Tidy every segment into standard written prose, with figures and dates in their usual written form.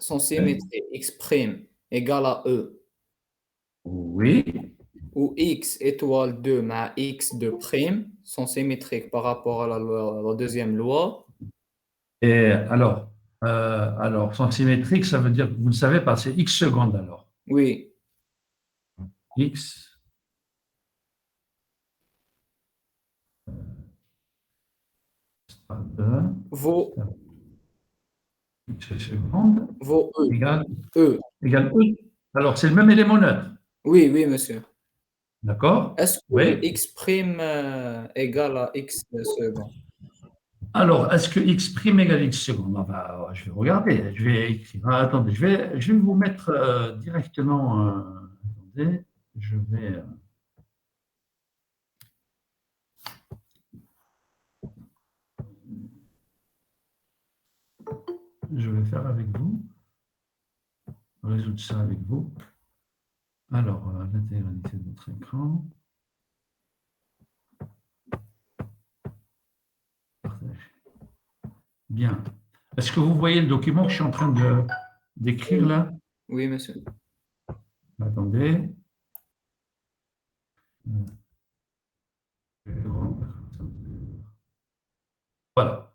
sont Oui. symétriques, x' égale à E, Oui. ou x étoile 2 ma x2' sont symétriques par rapport à la deuxième loi. Et alors, sont symétriques, ça veut dire que vous ne savez pas, c'est x secondes alors. Oui, X star 2 vaut, x secondes vaut E. égale, E. égale E. Alors, c'est le même élément neutre. Oui, oui, monsieur. D'accord? Est-ce que Oui. x' égale à x secondes? Alors, est-ce que x' égale x secondes? Enfin, je vais regarder, je vais écrire. Ah, attendez, je vais vous mettre directement. Attendez, je vais faire avec vous, résoudre ça avec vous. Alors, l'intégralité de votre écran. Partage. Bien. Est-ce que vous voyez le document que je suis en train d'écrire Oui, là? oui, monsieur. Attendez. Voilà.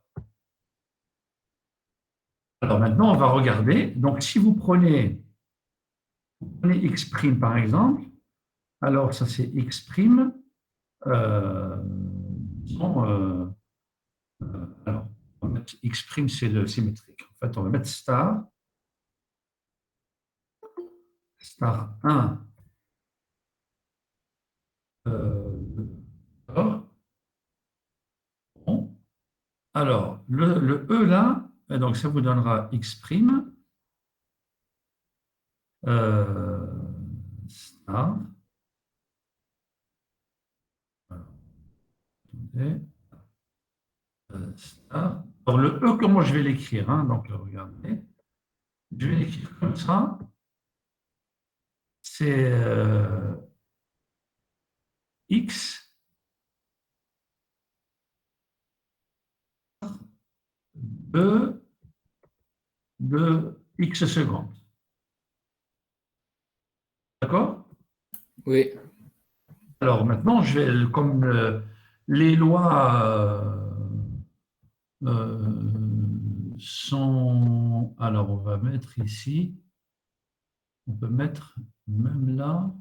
Alors maintenant, on va regarder. Donc, si vous prenez x' par exemple, alors ça c'est x'. Disons, alors, on va mettre x', c'est le symétrique. En fait, on va mettre star 1. D'accord. Bon. Alors, le E là, donc ça vous donnera x'. Star. Alors, attendez. Star. Alors, le E, comment je vais l'écrire, hein? Donc, regardez. Je vais l'écrire comme ça. C'est x E de x secondes. D'accord? Oui, Alors maintenant, comme les lois sont... Alors, on va mettre ici, on peut mettre même là.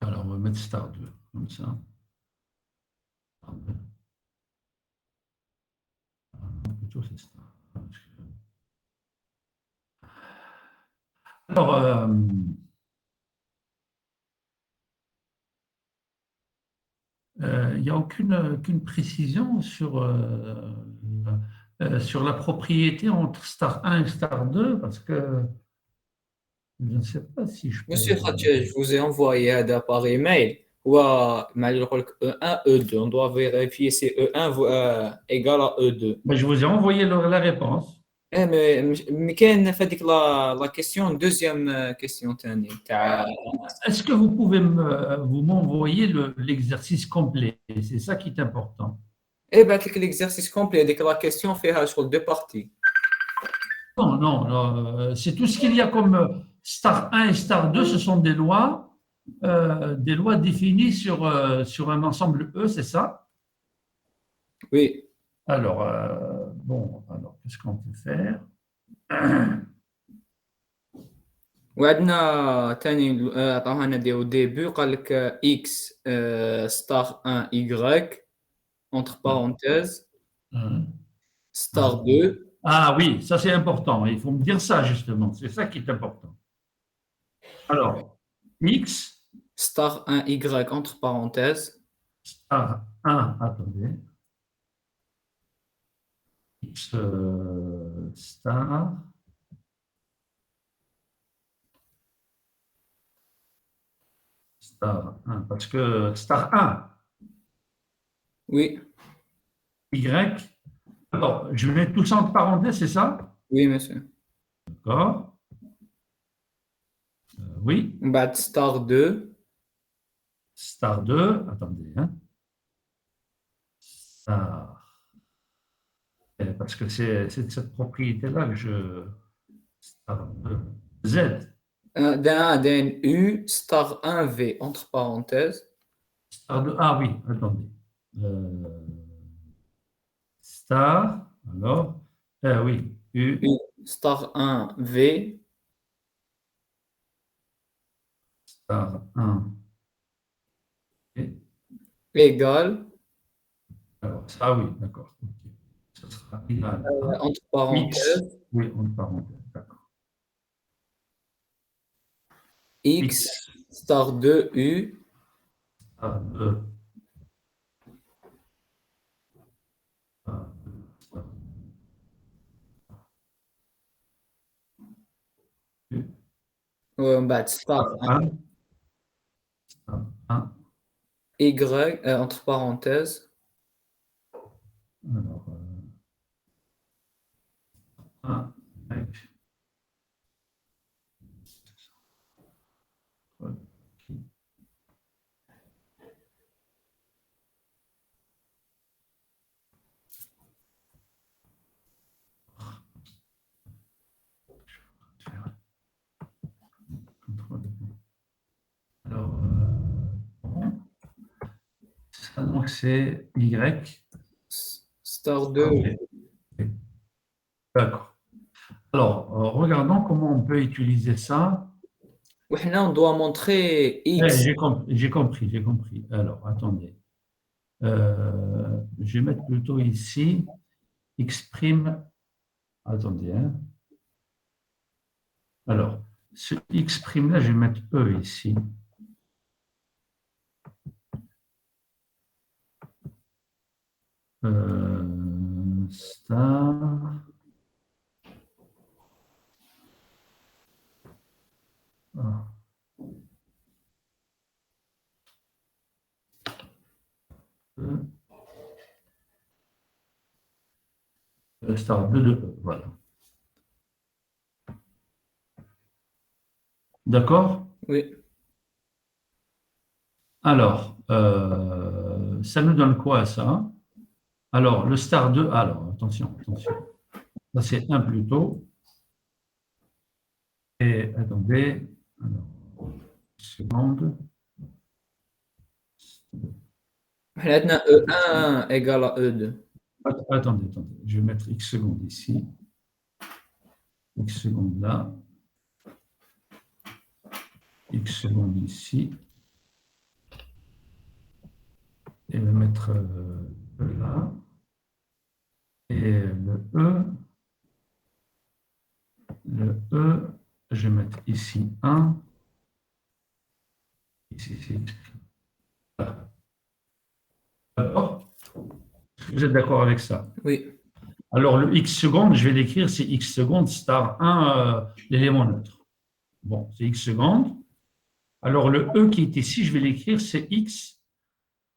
Alors, on va mettre star 2, comme ça. Plutôt, c'est star. Alors, il n'y a aucune précision sur la propriété entre star 1 et star 2, parce que je ne sais pas si je peux... monsieur Khadija, je vous ai envoyé par email. E1, E2. On doit vérifier si E1 égale à E2. Ben, je vous ai envoyé la réponse. Mais كاين في هذيك la question deuxième question تاني تاع Est-ce que vous pouvez vous m'envoyer l'exercice complet? C'est ça qui est important. ايه بعث لك l'exercice complet هذيك la question فيها شغل deux parties. Non, non, c'est tout ce qu'il y a comme star 1 et star 2, ce sont des lois définies sur un ensemble E, c'est ça? Oui. Alors, bon, alors, qu'est-ce qu'on peut faire? وعندنا تاني عطاوها لنا دي au début قال لك x star 1 y entre parenthèses star 2 Ah oui, ça c'est important. Il faut me dire ça justement. C'est ça qui est important. Alors, x star 1 y entre parenthèses star 1, attendez. X star 1, parce que star 1, oui, y, alors, je mets tout ça entre parenthèses, c'est ça? oui monsieur. D'accord. Oui. بعد star 2 Star 2, attendez, hein. star. Parce que c'est de cette propriété-là que je. Star 2. Z. d'un U star 1V, entre parenthèses. Star 2. Ah oui, attendez. Star, alors. Oui, U. U star 1V Star 1. égale, Alors, ça, oui, d'accord. Ok. Ça sera égal à entre X. parenthèses, Oui, entre parenthèses, d'accord. X X star 2U star 2. Star 2, star bah, star star 1. Star 1. Y, entre parenthèses, Alors, 1. Alors, ça, donc c'est Y. star Ah, 2. ok. D'accord. Alors, regardons comment on peut utiliser ça. Là, on doit montrer X. J'ai compris, j'ai compris. Alors, attendez. Je vais mettre plutôt ici X'. Attendez, hein. Alors, ce X' là, je vais mettre E ici. Star. Ah, star 2 de E, voilà. D'accord? Oui. Alors, ça nous donne quoi ça? Alors, le star 2, alors, attention, attention. Ça, c'est 1 plutôt. Et attendez, alors, une seconde. Là, E1 égale à E2. Attendez, attendez. Je vais mettre X secondes ici. X secondes là. X secondes ici. Et je vais mettre là. Et le E, je vais mettre ici 1. Ici, ici. Voilà. D'accord? Vous êtes d'accord avec ça? Oui. Alors, le X secondes, je vais l'écrire, c'est X secondes star 1, l'élément neutre. Bon, c'est X secondes. Alors, le E qui est ici, je vais l'écrire, c'est X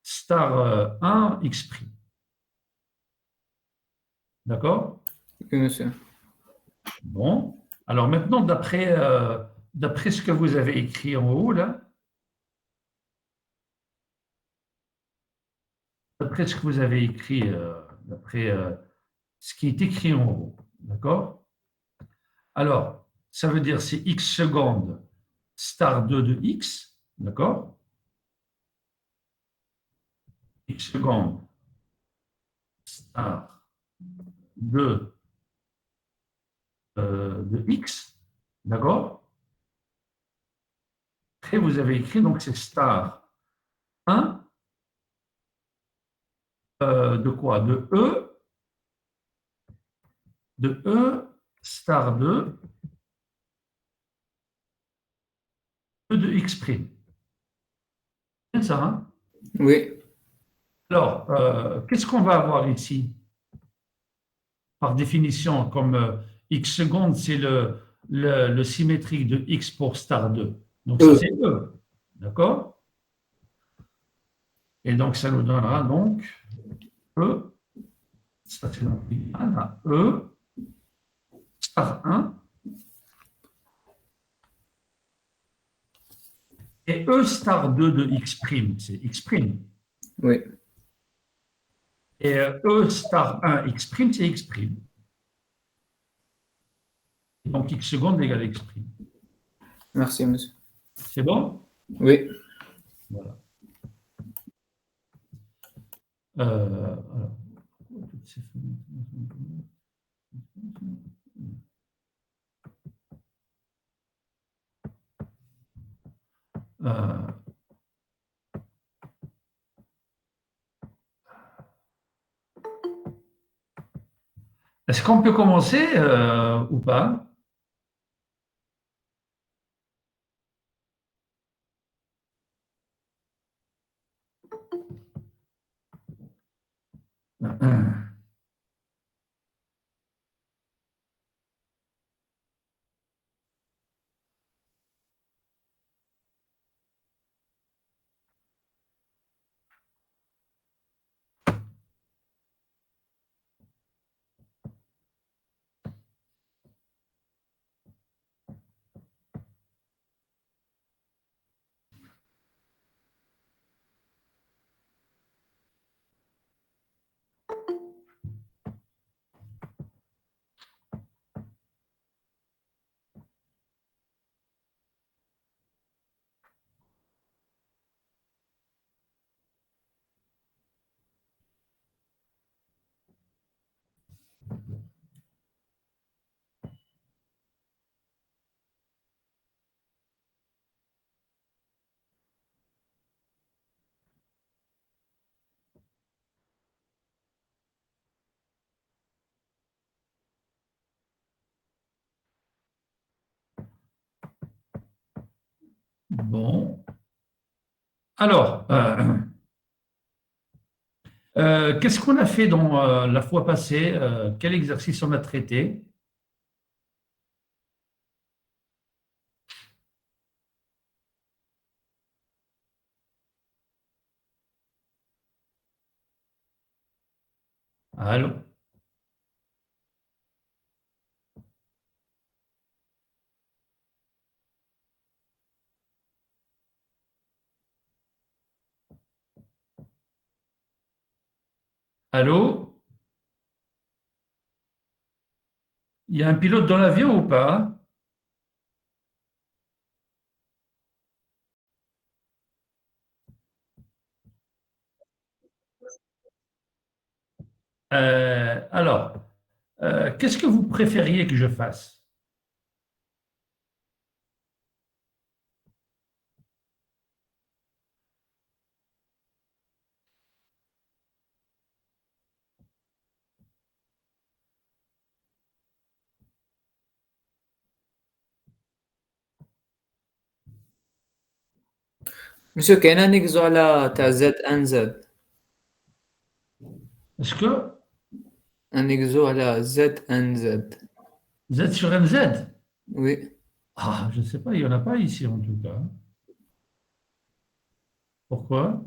star 1, X'. D'accord? Oui, monsieur. Bon. Alors, maintenant, d'après ce que vous avez écrit en haut, là, d'après ce que vous avez écrit, d'après ce qui est écrit en haut, d'accord? Alors, ça veut dire c'est X secondes star 2 de X, d'accord? X secondes star 2 de X, d'accord? Après, vous avez écrit, donc c'est star 1 de quoi? De E star 2 de X'. C'est ça, hein? Oui. Alors, qu'est-ce qu'on va avoir ici? Par définition, comme X secondes, c'est le symétrique de X pour star 2. Donc, ça, c'est E. E. D'accord? Et donc, ça nous donnera donc E, ça c'est donc E, star 1, et E star 2 de X', c'est X'. Oui. Et E star 1 x prime, c'est x prime. Donc x seconde égale x prime. Merci, monsieur. C'est bon? Oui. Voilà. Alors, euh, est-ce qu'on peut commencer ou pas? Bon. Alors, qu'est-ce qu'on a fait dans la fois passée? Quel exercice on a traité? Allô? Allô? Il y a un pilote dans l'avion ou pas? Alors, qu'est-ce que vous préfériez que je fasse? Monsieur, كاين ان اكزو على تاع زد ان زد. Est-ce que ان اكزو على زد ان زد. Z sur MZ? Oui. Ah, je ne sais pas, il n'y en a pas ici en tout cas. Pourquoi?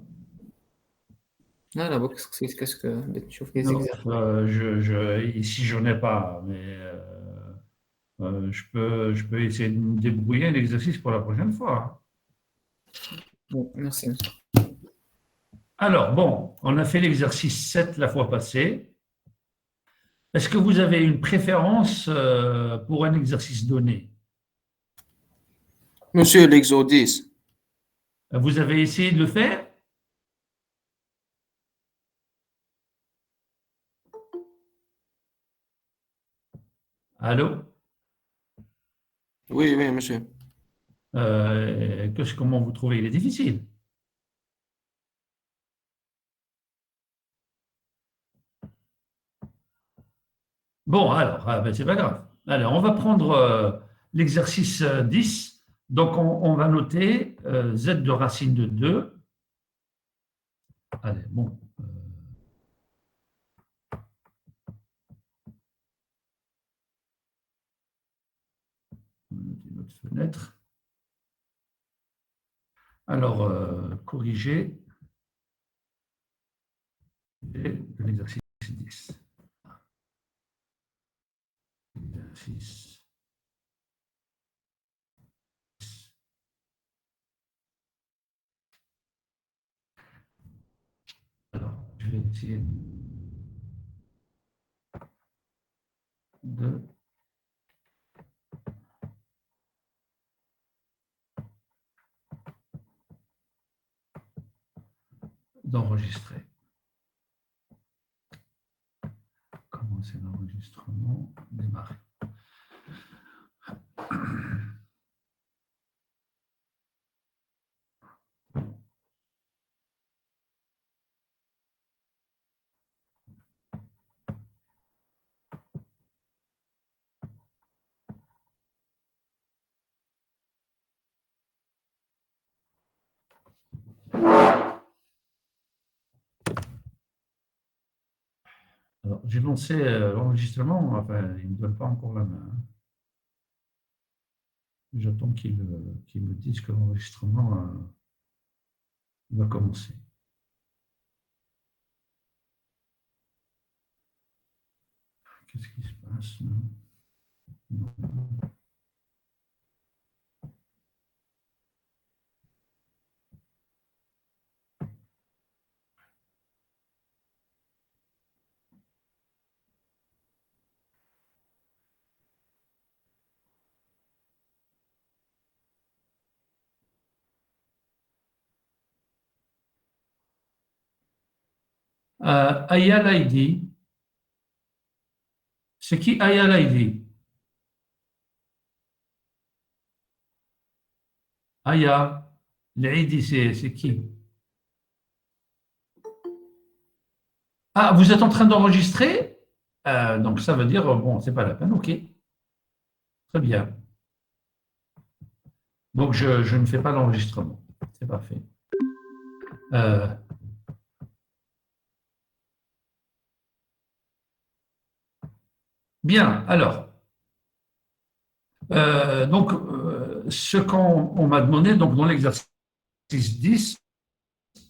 لا لا بوكس قصيت كاسكو بديت نشوف لي Non, زيكزام. ici, je n'en ai pas, mais je peux essayer de me débrouiller un exercice pour la prochaine fois. Bon, merci, monsieur. Alors, bon, on a fait l'exercice 7 la fois passée. Est-ce que vous avez une préférence pour un exercice donné? Monsieur l'Exodus, Vous avez essayé de le faire? Allô? oui, oui, monsieur. Comment vous trouvez? Il est difficile. Bon, alors, ah, ben, c'est pas grave. Alors, on va prendre l'exercice 10. Donc, on va noter z de racine de 2. Allez, bon. On va noter notre fenêtre. Alors, corriger l'exercice 10. Exercice. Alors, je vais essayer. d'enregistrer. Commencer l'enregistrement, démarrer. Alors, j'ai lancé l'enregistrement, enfin, il ne me donne pas encore la main. J'attends qu'il me dise que l'enregistrement va commencer. Qu'est-ce qui se passe? Non. Aya Laïdi. C'est qui Aya Laïdi? Aya Laïdi, c'est qui? Ah, vous êtes en train d'enregistrer? Donc ça veut dire, bon, c'est pas la peine, ok. Très bien. Donc je ne fais pas l'enregistrement. C'est parfait. Bien, alors. Donc, ce qu'on m'a demandé, donc dans l'exercice 10,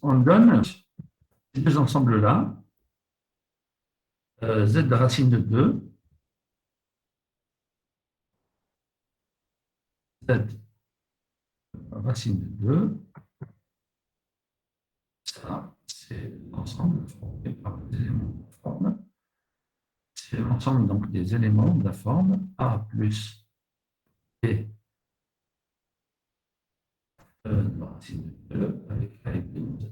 on donne ces deux ensembles-là, z de racine de 2, z racine de 2, ça, c'est l'ensemble formé par les éléments de la forme. C'est l'ensemble donc des éléments de la forme A plus B de racine de 2 avec A et B de z.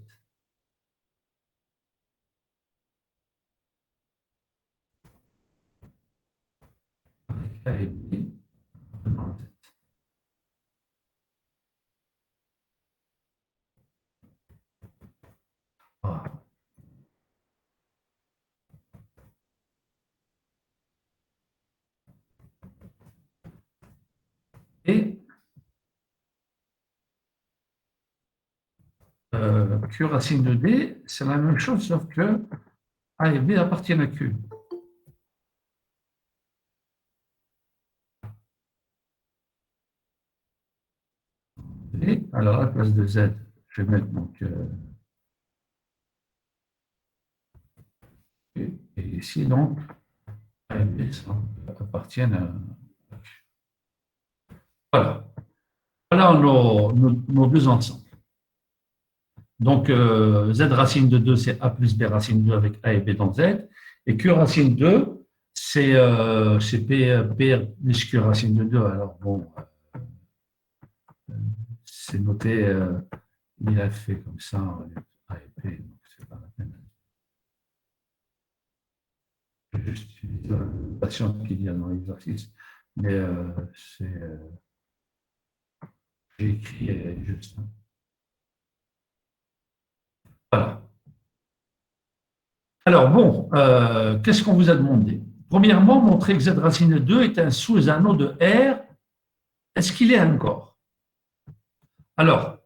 Avec A et B de z. Voilà. Et Q racine de D, c'est la même chose, sauf que A et B appartiennent à Q. Et alors, à la place de Z, je vais mettre donc. Et ici, donc, A et B appartiennent à Q. Voilà. Voilà nos deux ensembles. Donc, Z racine de 2, c'est A plus B racine de 2 avec A et B dans Z. Et Q racine 2, c'est P plus Q racine de 2. Alors, bon, c'est noté, il a fait comme ça, A et B, donc c'est pas la peine. Juste la notation qu'il y a dans l'exercice, mais c'est. J'ai écrit juste. Voilà. Alors, bon, qu'est-ce qu'on vous a demandé? Premièrement, montrer que z racine de 2 est un sous-anneau de R. Est-ce qu'il est un corps? Alors,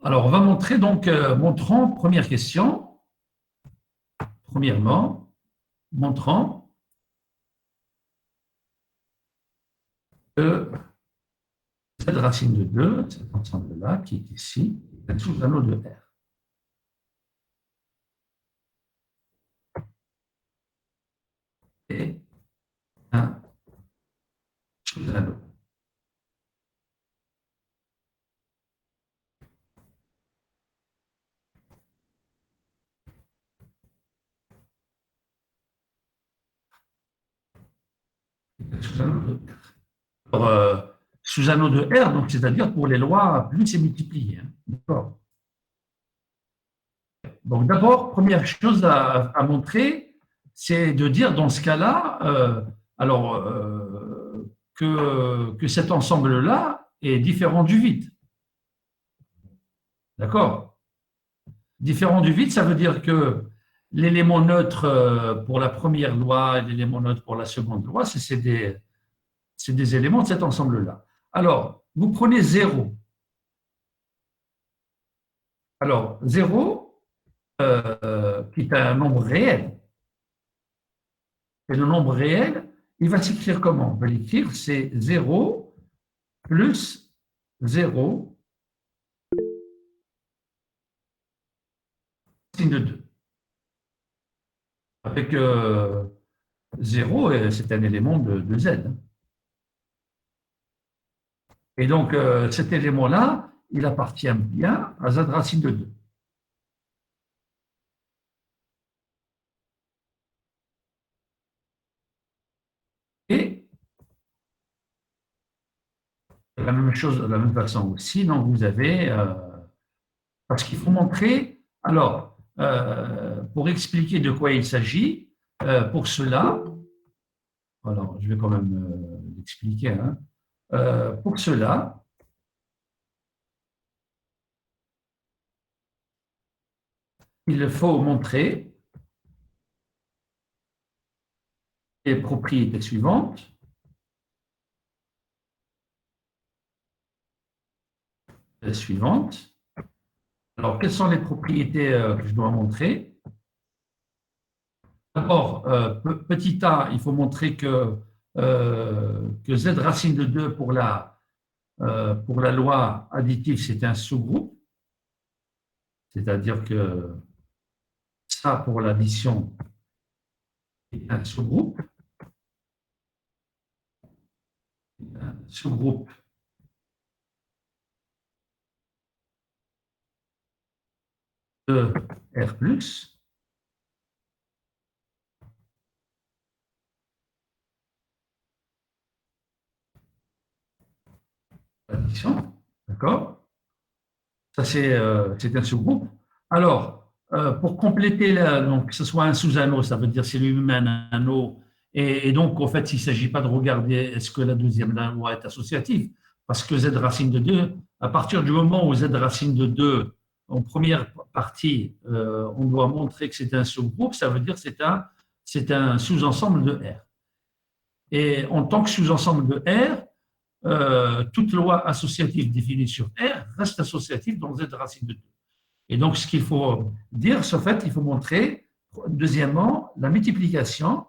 on va montrer donc, montrant, première question, premièrement, montrant que z racine de 2, cet ensemble-là, qui est ici, est un sous-anneau de R. Et un sous-anneau. sous-anneau de R. Alors, sous-anneau de R, donc c'est-à-dire pour les lois, plus c'est multiplié. Hein. D'accord. Donc d'abord, première chose à montrer, c'est de dire dans ce cas-là, que cet ensemble-là est différent du vide. D'accord? Différent du vide, ça veut dire que l'élément neutre pour la première loi et l'élément neutre pour la seconde loi, c'est des éléments de cet ensemble-là. Alors, vous prenez 0. Alors, 0, qui est un nombre réel, et le nombre réel, il va s'écrire comment? On va l'écrire, c'est 0 plus 0, signe de 2. Avec 0, c'est un élément de Z. Et donc, cet élément-là, il appartient bien à Z racine de 2. Et la même chose, de la même façon aussi, donc vous avez, parce qu'il faut montrer, alors, pour expliquer de quoi il s'agit, pour cela, alors je vais quand même l'expliquer, hein, pour cela, il faut montrer les propriétés suivantes. Alors, quelles sont les propriétés que je dois montrer? D'abord, petit a, il faut montrer que z racine de 2 pour la loi additive, c'est un sous-groupe. C'est-à-dire que ça, pour l'addition, est un sous-groupe. Un sous-groupe de R+. Addition, d'accord? Ça, c'est un sous-groupe. Alors, pour compléter, donc, que ce soit un sous-anneau, ça veut dire c'est lui-même un anneau. Et donc, en fait, il ne s'agit pas de regarder est-ce que la deuxième loi est associative, parce que z racine de 2, à partir du moment où z racine de 2, en première partie, on doit montrer que c'est un sous-groupe, ça veut dire que c'est un sous-ensemble de R. Et en tant que sous-ensemble de R, toute loi associative définie sur R reste associative dans Z racine de 2. Et donc, ce qu'il faut dire, c'est en fait, il faut montrer, deuxièmement, la multiplication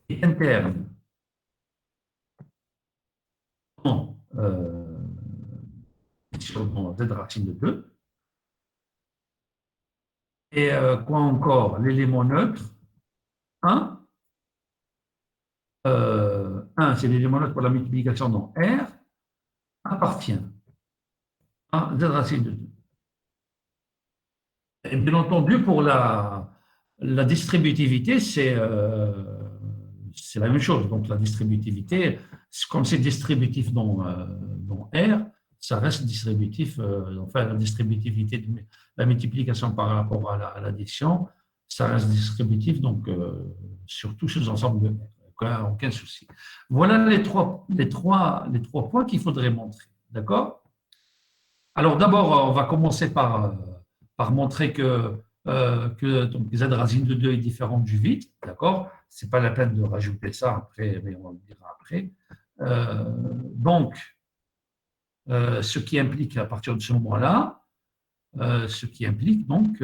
est interne dans Z racine de 2. Et quoi encore? L'élément neutre, 1. 1, c'est l'élément neutre pour la multiplication dans R, appartient à Z racine de 2. Et bien entendu, pour la distributivité, c'est la même chose. Donc, la distributivité, comme c'est distributif dans R, ça reste distributif, enfin, la distributivité de la multiplication par rapport à l'addition, ça reste distributif, donc, sur tous ces ensembles de R. Aucun souci. Voilà les trois points qu'il faudrait montrer. D'accord? Alors, d'abord, on va commencer par montrer que donc, Z racine de 2 est différent du vide, d'accord? Ce n'est pas la peine de rajouter ça après, mais on le dira après. Donc, ce qui implique à partir de ce moment-là, ce qui implique donc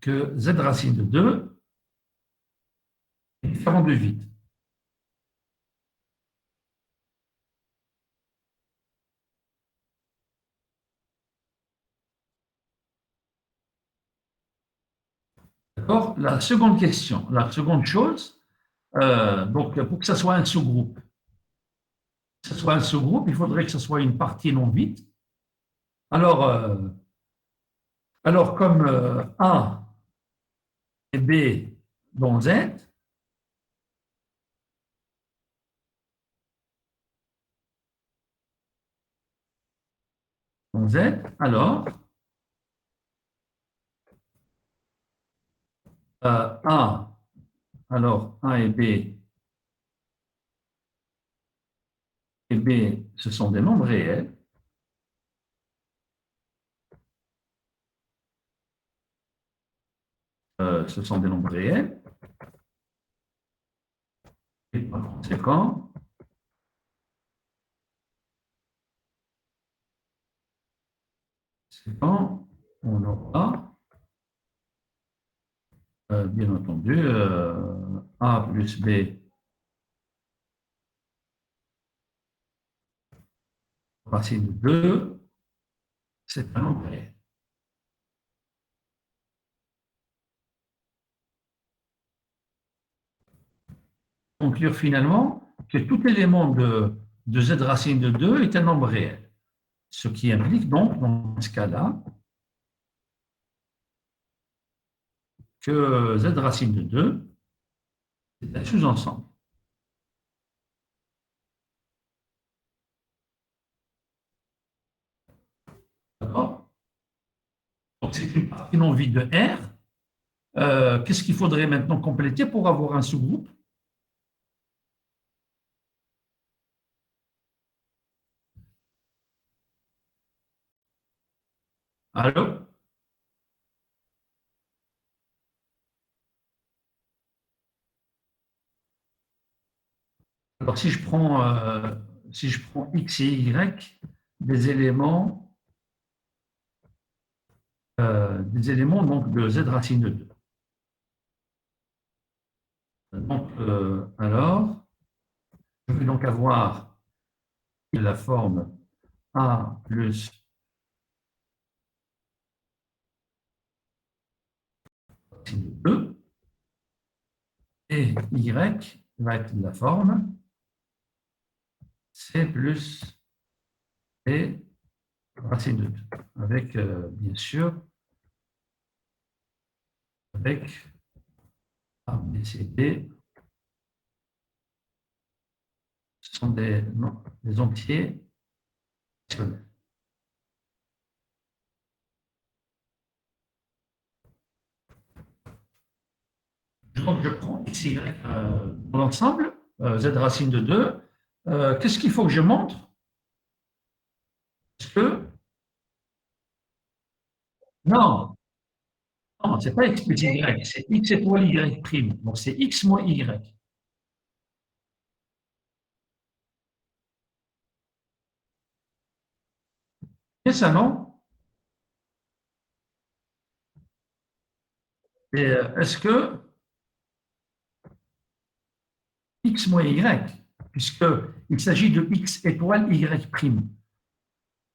que Z racine de 2 est différent du vide. D'accord? La seconde question, la seconde chose, donc pour que ce soit un sous-groupe, il faudrait que ce soit une partie non vide. Alors comme A et B dans Z, alors A, alors A et B, ce sont des nombres réels. Ce sont des nombres réels. Et par conséquent, on aura, bien entendu, A plus B racine de 2, c'est un nombre réel. Conclure finalement que tout élément de Z racine de 2 est un nombre réel. Ce qui implique donc, dans ce cas-là, que Z racine de 2 est un sous-ensemble. D'accord? Donc, c'est une partie non vide de R. Qu'est-ce qu'il faudrait maintenant compléter pour avoir un sous-groupe? Allô? Alors, si je prends X et Y, des éléments, donc, de Z racine de 2. Donc, alors, je vais donc avoir la forme A plus racine de 2 et Y va être de la forme C plus B racine de 2, avec, bien sûr, avec A, B, C, D, ce sont des entiers rationnels. Donc, je prends X, Y dans l'ensemble, Z racine de 2. Qu'est-ce qu'il faut que je montre? Parce que, non, non, c'est pas X plus Y, c'est X étoile Y prime. Donc, c'est X moins Y. C'est ça, non? Et est-ce que X moins Y, puisqu'il s'agit de X étoile Y prime.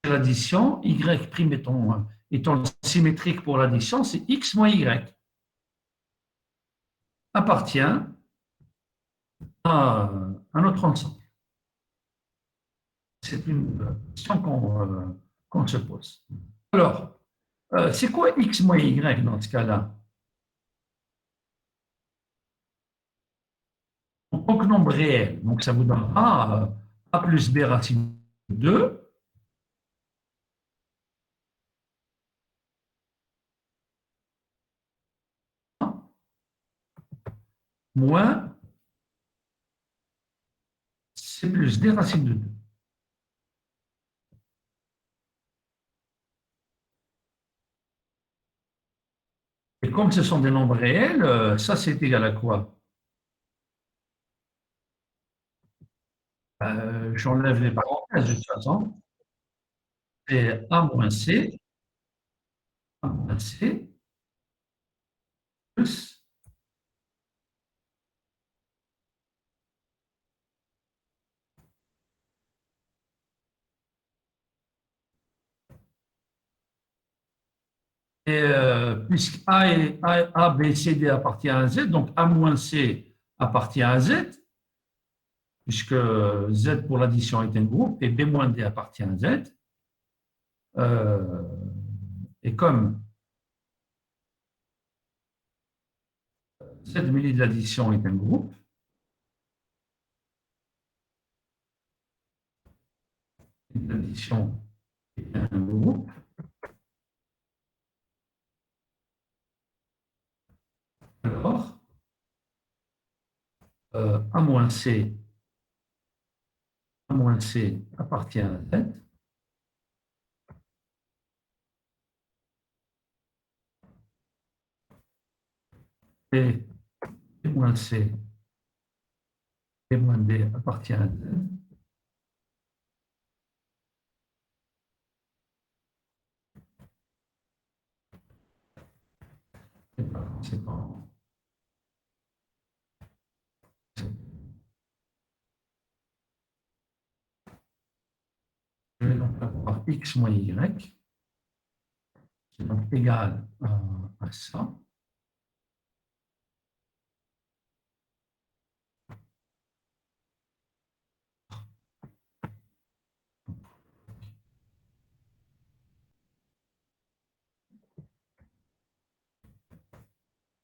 L'addition, Y prime étant symétrique pour l'addition, c'est X moins Y appartient à un autre ensemble. C'est une question qu'on se pose. Alors, c'est quoi X moins Y dans ce cas-là? En tant que nombre réel, donc ça vous donnera A plus B racine de 2 moins C plus D racine de 2. Et comme ce sont des nombres réels, ça c'est égal à quoi? J'enlève les parenthèses de toute façon. C'est A moins C plus et puisque A, B, C, D appartient à Z, donc A moins C appartient à Z, puisque Z pour l'addition est un groupe, et B moins D appartient à Z. Et comme Z muni de l'addition est un groupe. L'addition est un groupe. Alors, A moins C appartient à Z. Et moins C et moins D appartient à Z. Et par conséquent, je vais donc avoir X moins Y, qui est donc égal à ça.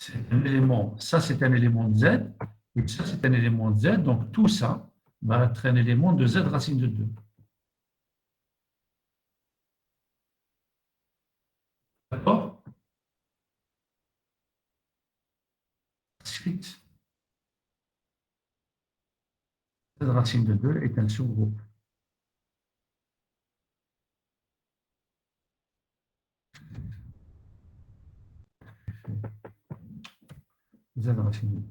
C'est un élément, ça c'est un élément de Z, et ça c'est un élément de Z, donc tout ça va être un élément de Z racine de 2. D'accord? Ensuite, Z racine de 2 est un sous-groupe. Z racine de 2.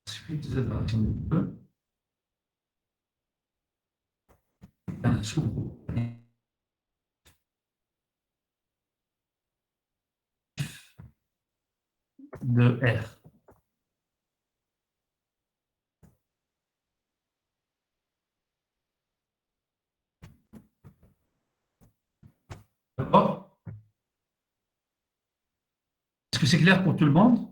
Ensuite, Z racine de 2 est un sous-groupe de R. D'accord? Est-ce que c'est clair pour tout le monde?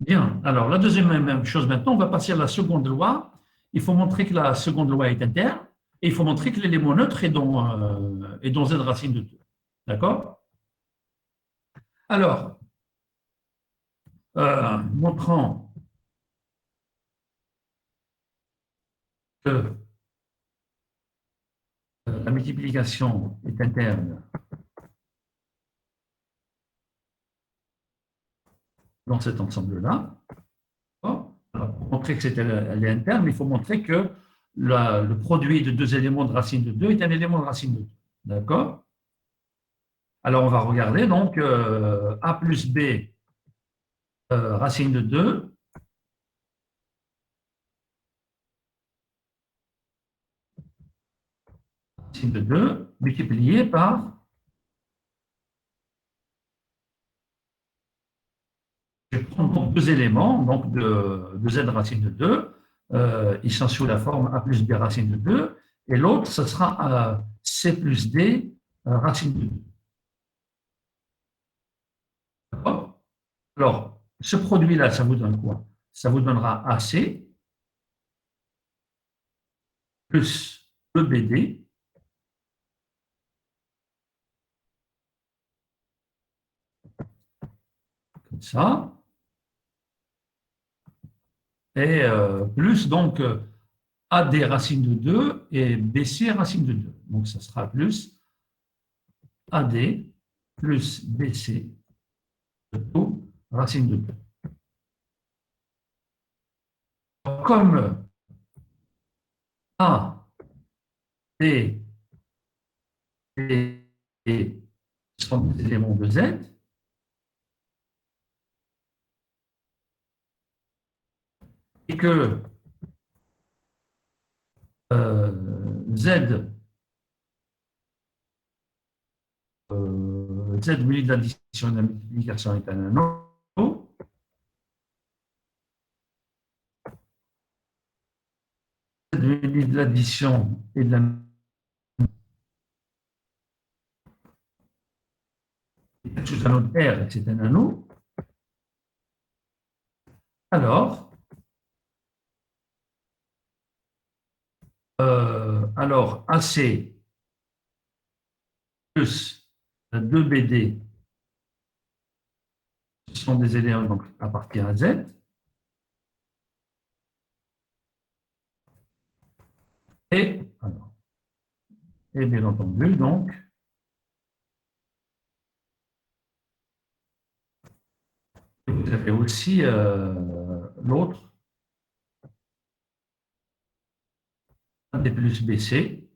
Bien. Alors, la deuxième même chose maintenant, on va passer à la seconde loi. Il faut montrer que la seconde loi est interne et il faut montrer que l'élément neutre est dans Z racine de 2. D'accord? Alors, montrant que la multiplication est interne dans cet ensemble-là. Alors, pour montrer que elle est interne, il faut montrer que le produit de deux éléments de racine de 2 est un élément de racine de 2. D'accord? Alors, on va regarder donc A plus B racine de 2 racine de 2 multiplié par, je vais prendre donc deux éléments donc de Z racine de 2, ils sont sous la forme A plus B racine de 2, et l'autre, ce sera C plus D racine de 2. D'accord? Alors, ce produit-là, ça vous donne quoi? Ça vous donnera AC plus EBD comme ça, et plus donc AD racine de 2 et BC racine de 2. Donc, ça sera plus AD plus BC de tout racine de 2. Comme A, D et E sont des éléments de Z, et que Z Z muni de l'addition et de la multiplication est un anneau. Z muni de l'addition et de la sous un autre R, c'est un anneau. Alors, Alors, AC plus 2BD, ce sont des éléments donc, à partir à Z. Alors, et bien entendu, donc, vous avez aussi l'autre, AD plus BC,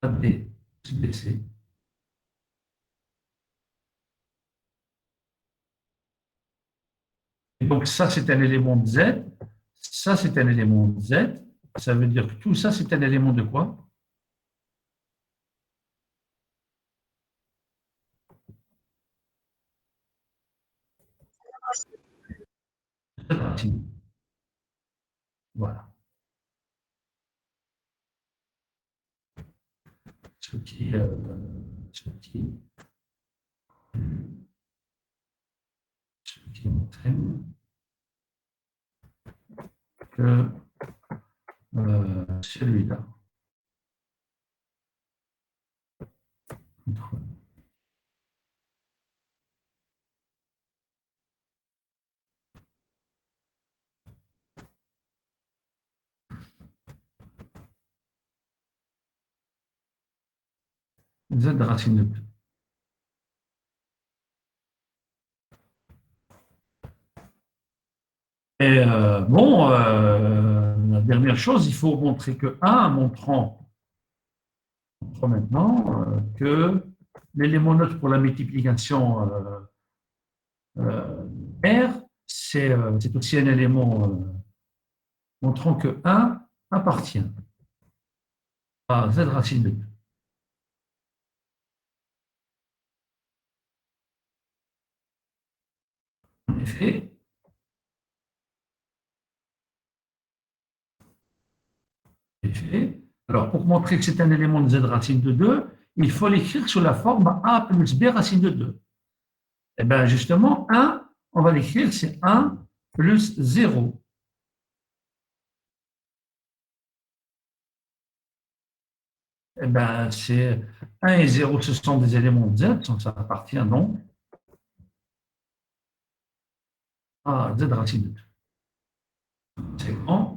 AD plus BC. Et donc, ça, c'est un élément de Z. Ça, c'est un élément de Z. Ça veut dire que tout ça, c'est un élément de quoi? Voilà. Ce qui, ce qui, ce qui entraîne que celui-là, Z racine de 2. Et bon, la dernière chose, il faut montrer que 1, montrant maintenant que l'élément neutre pour la multiplication R, c'est aussi un élément montrant que 1 appartient à Z racine de 2. En effet, alors pour montrer que c'est un élément de Z racine de 2, il faut l'écrire sous la forme A plus B racine de 2. Et bien justement, 1, on va l'écrire, c'est 1 plus 0. Eh ben, c'est 1 et 0, ce sont des éléments de Z, ça appartient donc à Z racine de 2. C'est grand.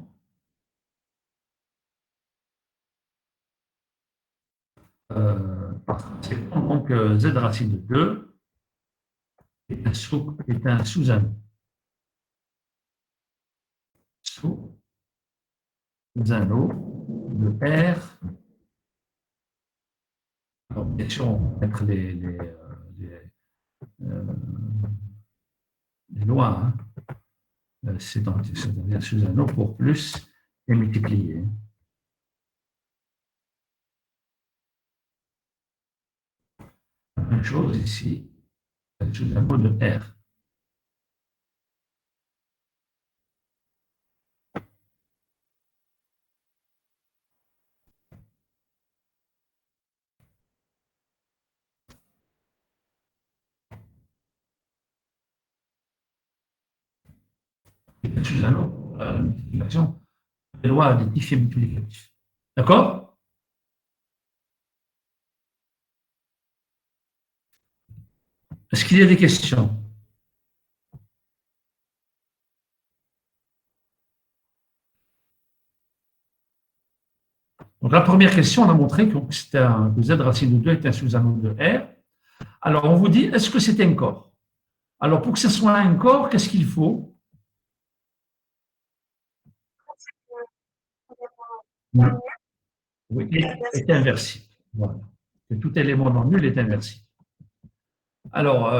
Donc, Z racine de 2 est un sous-anneau. Sous-anneau de R. Alors, bien sûr, on va mettre les lois. Hein. C'est un sous-anneau pour plus et multiplier. La même chose ici, un sous-anneau de R. Un sous-anneau, multiplication, des lois additifs et multiplicatifs. D'accord? Est-ce qu'il y a des questions? Donc, la première question, on a montré que Z racine de 2 est un sous-anneau de R. Alors, on vous dit, est-ce que c'est un corps? Alors, pour que ce soit un corps, qu'est-ce qu'il faut? Oui, est inversible. Voilà. Que tout élément non nul est inversible. Alors,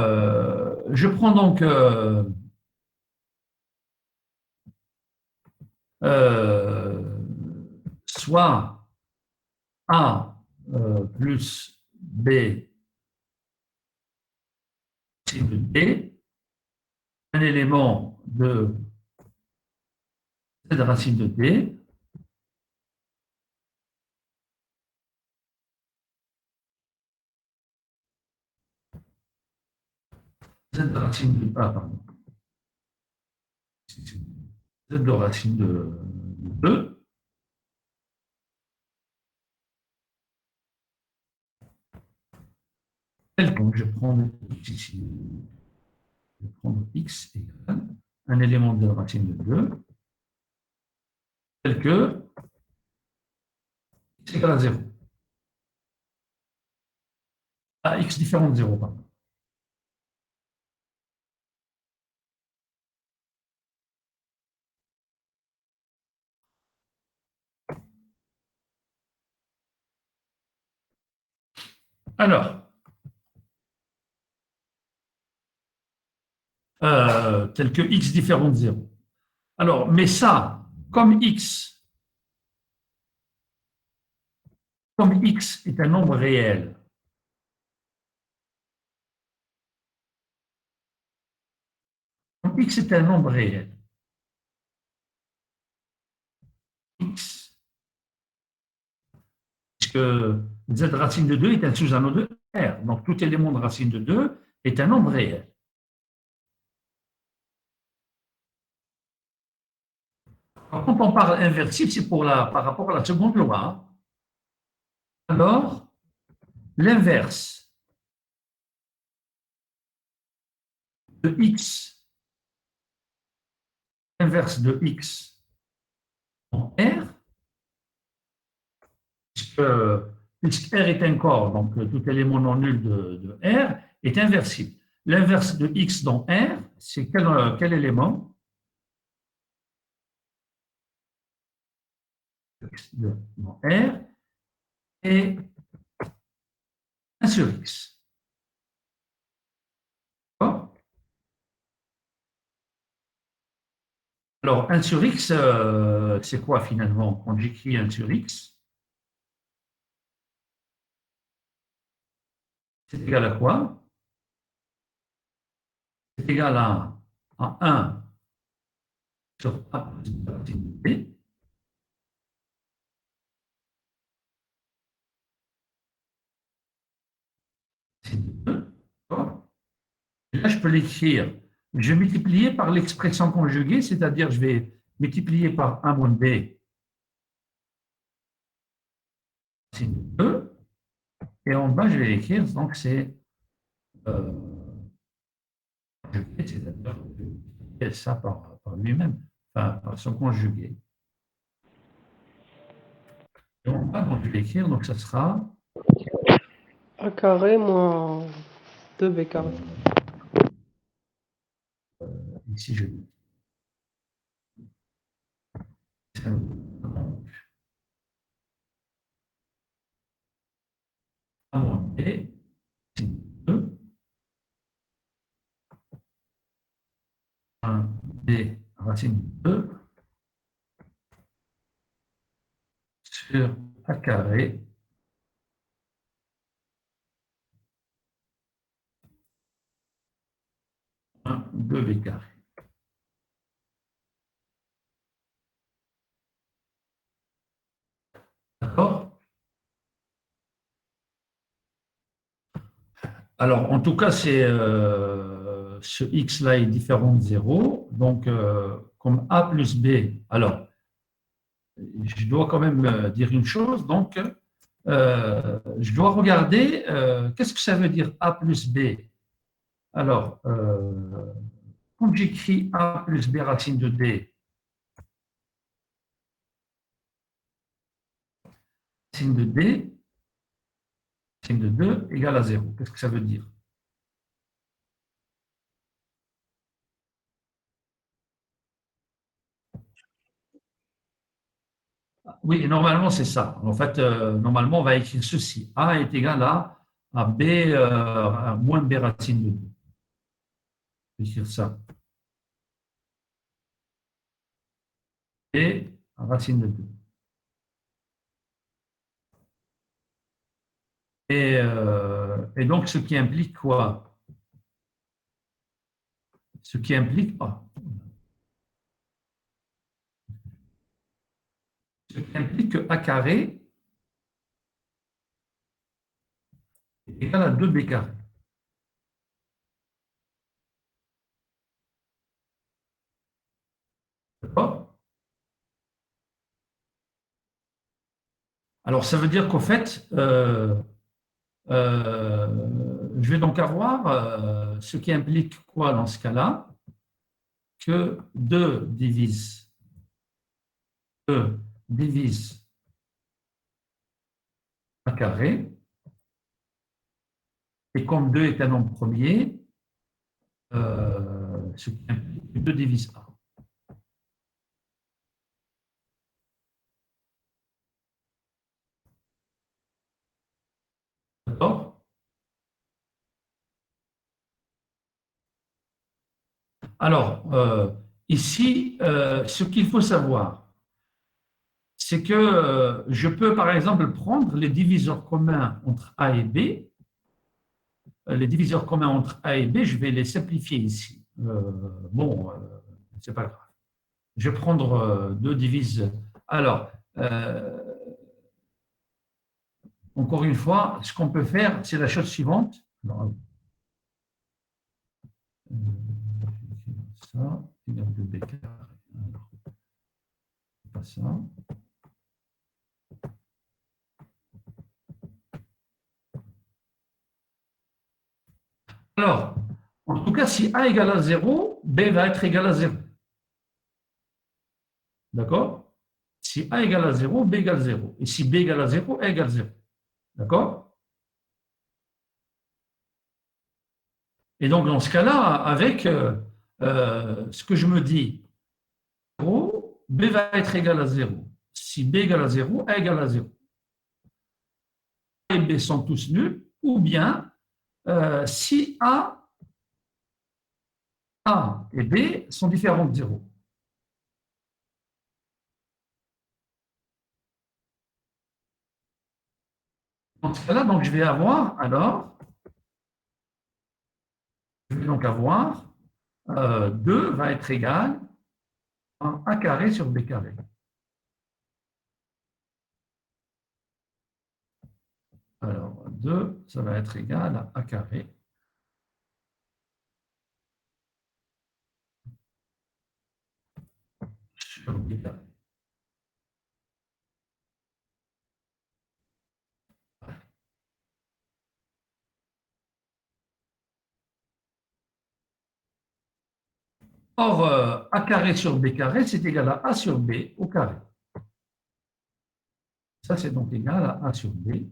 je prends donc soit A plus B c'est de D, un élément de Z racine de D, Z racine de A, pardon. Z de racine de 2. Donc, je prends x ici. Je vais prendre x égale un élément de la racine de 2, tel que x égale à 0. À x différent de 0, pardon. Alors, tel que x différent de 0. Alors, mais ça, comme x est un nombre réel, comme x est un nombre réel, x, puisque z racine de 2 est un sous-anneau de R, donc tout élément de racine de 2 est un nombre réel. Alors, quand on parle inversible, c'est par rapport à la seconde loi. Alors, l'inverse de x, l'inverse de x en R, puisque R est un corps, donc tout élément non nul de R est inversible. L'inverse de x dans R, c'est quel élément? Dans R est 1 sur x. Alors, 1 sur x, c'est quoi finalement? Quand j'écris 1 sur x, c'est égal à quoi? C'est égal à 1 sur a plus b. C'est 2. Et là, je peux l'écrire. Je vais multiplier par l'expression conjuguée, c'est-à-dire je vais multiplier par 1 moins b, c'est 2. Et en bas, je vais écrire, donc c'est c'est-à-dire ça par lui-même, enfin, par son conjugué. Et en bas, donc, je vais écrire, donc ça sera A carré moins 2b carré. ici, je dis 1 moins b, c'est 2. 1 b racine de 2 sur a carré moins 2b carré. D'accord? Alors, en tout cas, ce x-là est différent de 0. Donc, comme a plus b, alors, je dois quand même dire une chose. Donc, je dois regarder qu'est-ce que ça veut dire a plus b. Alors, quand j'écris a plus b racine de d, racine de d, racine de 2 égale à 0. Qu'est-ce que ça veut dire? Oui, normalement, c'est ça. En fait, normalement, on va écrire ceci. A est égal à B à moins B racine de 2. Je vais écrire ça. B racine de 2. Et donc, ce qui implique quoi? Ce qui implique, ce qui implique que A carré est égal à 2B carré. D'accord? Alors, ça veut dire qu'au fait, je vais donc avoir ce qui implique quoi dans ce cas-là? Que 2 divise A carré, et comme 2 est un nombre premier, ce qui implique que 2 divise A. D'accord? Alors, ici, ce qu'il faut savoir, c'est que je peux, par exemple, prendre les diviseurs communs entre A et B. Les diviseurs communs entre A et B, je vais les simplifier ici. Bon, c'est pas grave. Je vais prendre 2 divises. Alors, encore une fois, ce qu'on peut faire, c'est la chose suivante. Alors, ça, égale 2B carré. Alors, pas ça. Alors, en tout cas, si A égale à 0, B va être égal à 0. D'accord? Si A égale à 0, B égale 0. Et si B égale à 0, A égale 0. D'accord? Et donc, dans ce cas-là, avec ce que je me dis, 0, B va être égal à 0. Si B égale à 0, A égale à 0. A et B sont tous nuls, ou bien si A et B sont différents de 0. Dans ce cas-là, donc, je vais donc avoir 2 va être égal à A carré sur B carré. Alors, 2, ça va être égal à A carré sur B carré. Or, A carré sur B carré, c'est égal à A sur B au carré. Ça, c'est donc égal à A sur B.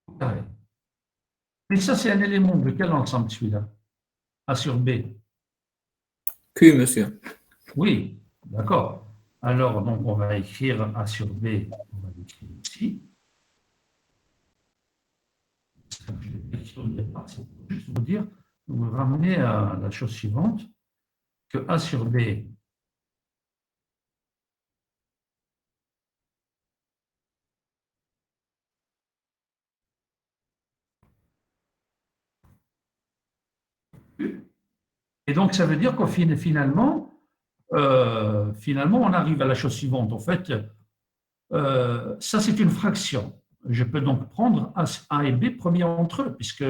Au carré. Et ça, c'est un élément de quel ensemble celui-là? A sur B. Q, monsieur. Oui, d'accord. Alors, donc, on va écrire A sur B, on va l'écrire ici. Je vais écrire au départ, c'est juste vous dire, vous ramener à la chose suivante, que A sur B, et donc ça veut dire qu'au finalement, on arrive à la chose suivante. En fait, ça c'est une fraction. Je peux donc prendre A et B premier entre eux, puisque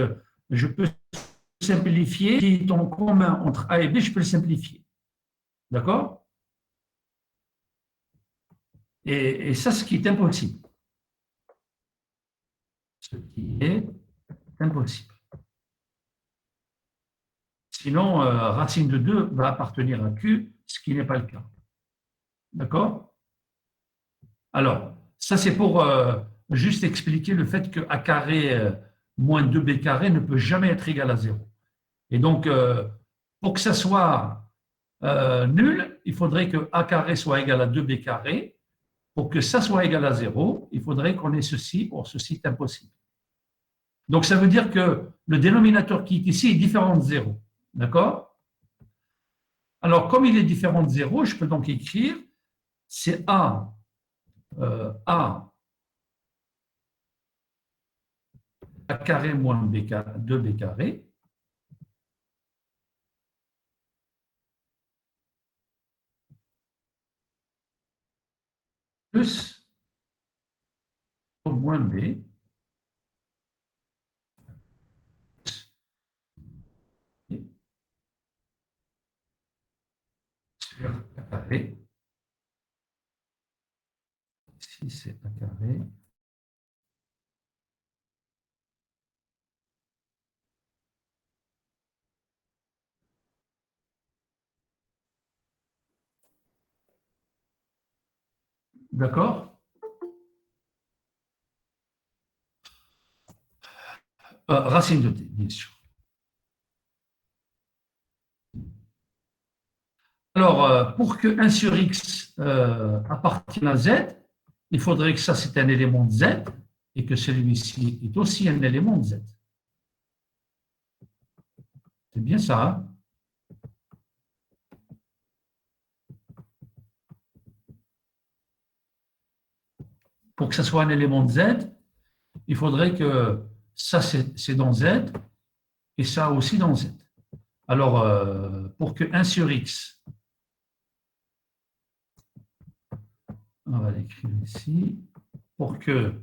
je peux simplifier, ce qui est en commun entre A et B, je peux le simplifier. D'accord? Et ça, ce qui est impossible. Ce qui est impossible. Sinon, racine de 2 va appartenir à Q, ce qui n'est pas le cas. D'accord? Alors, ça c'est pour juste expliquer le fait que A carré moins 2B carré ne peut jamais être égal à 0. Et donc, pour que ça soit nul, il faudrait que A carré soit égal à 2B carré. Pour que ça soit égal à 0, il faudrait qu'on ait ceci. Or, ceci est impossible. Donc, ça veut dire que le dénominateur qui est ici est différent de 0. D'accord? Alors, comme il est différent de 0, je peux donc écrire, c'est A 2 carré moins 2B carré plus moins B carré. Ici, c'est A carré. D'accord? Racine de t, bien sûr. Alors, pour que 1 sur x appartienne à z, il faudrait que ça, c'est un élément de z et que celui-ci est aussi un élément de z. C'est bien ça, hein? Pour que ça soit un élément de z, il faudrait que ça, c'est dans z et ça aussi dans z. Alors, pour que 1 sur x, on va l'écrire ici, pour que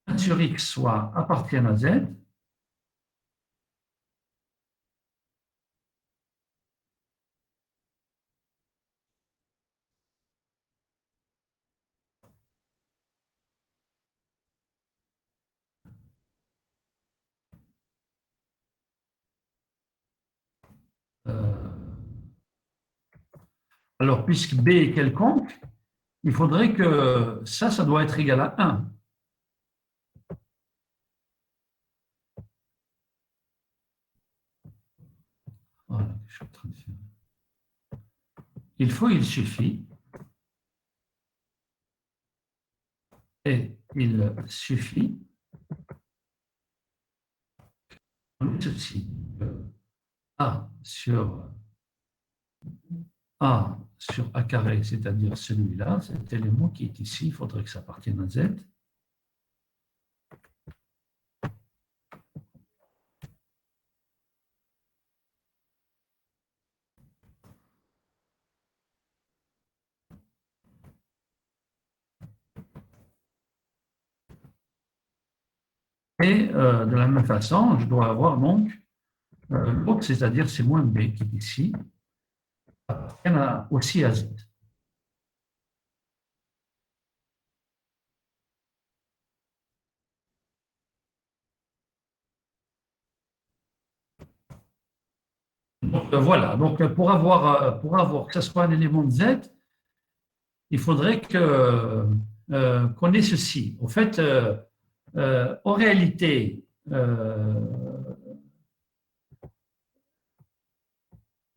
1 sur x soit appartienne à z, alors puisque b est quelconque, il faudrait que ça doit être égal à 1. Voilà, je suis en train de faire. Il suffit, et il suffit, ceci, A sur A carré, c'est-à-dire celui-là, cet élément qui est ici, il faudrait que ça appartienne à Z. Et de la même façon, je dois avoir donc l'autre, c'est-à-dire c'est moins B qui est ici, appartient aussi à Z. Donc voilà, donc pour avoir que ce soit un élément de Z, il faudrait qu'on ait ceci. En fait, en réalité,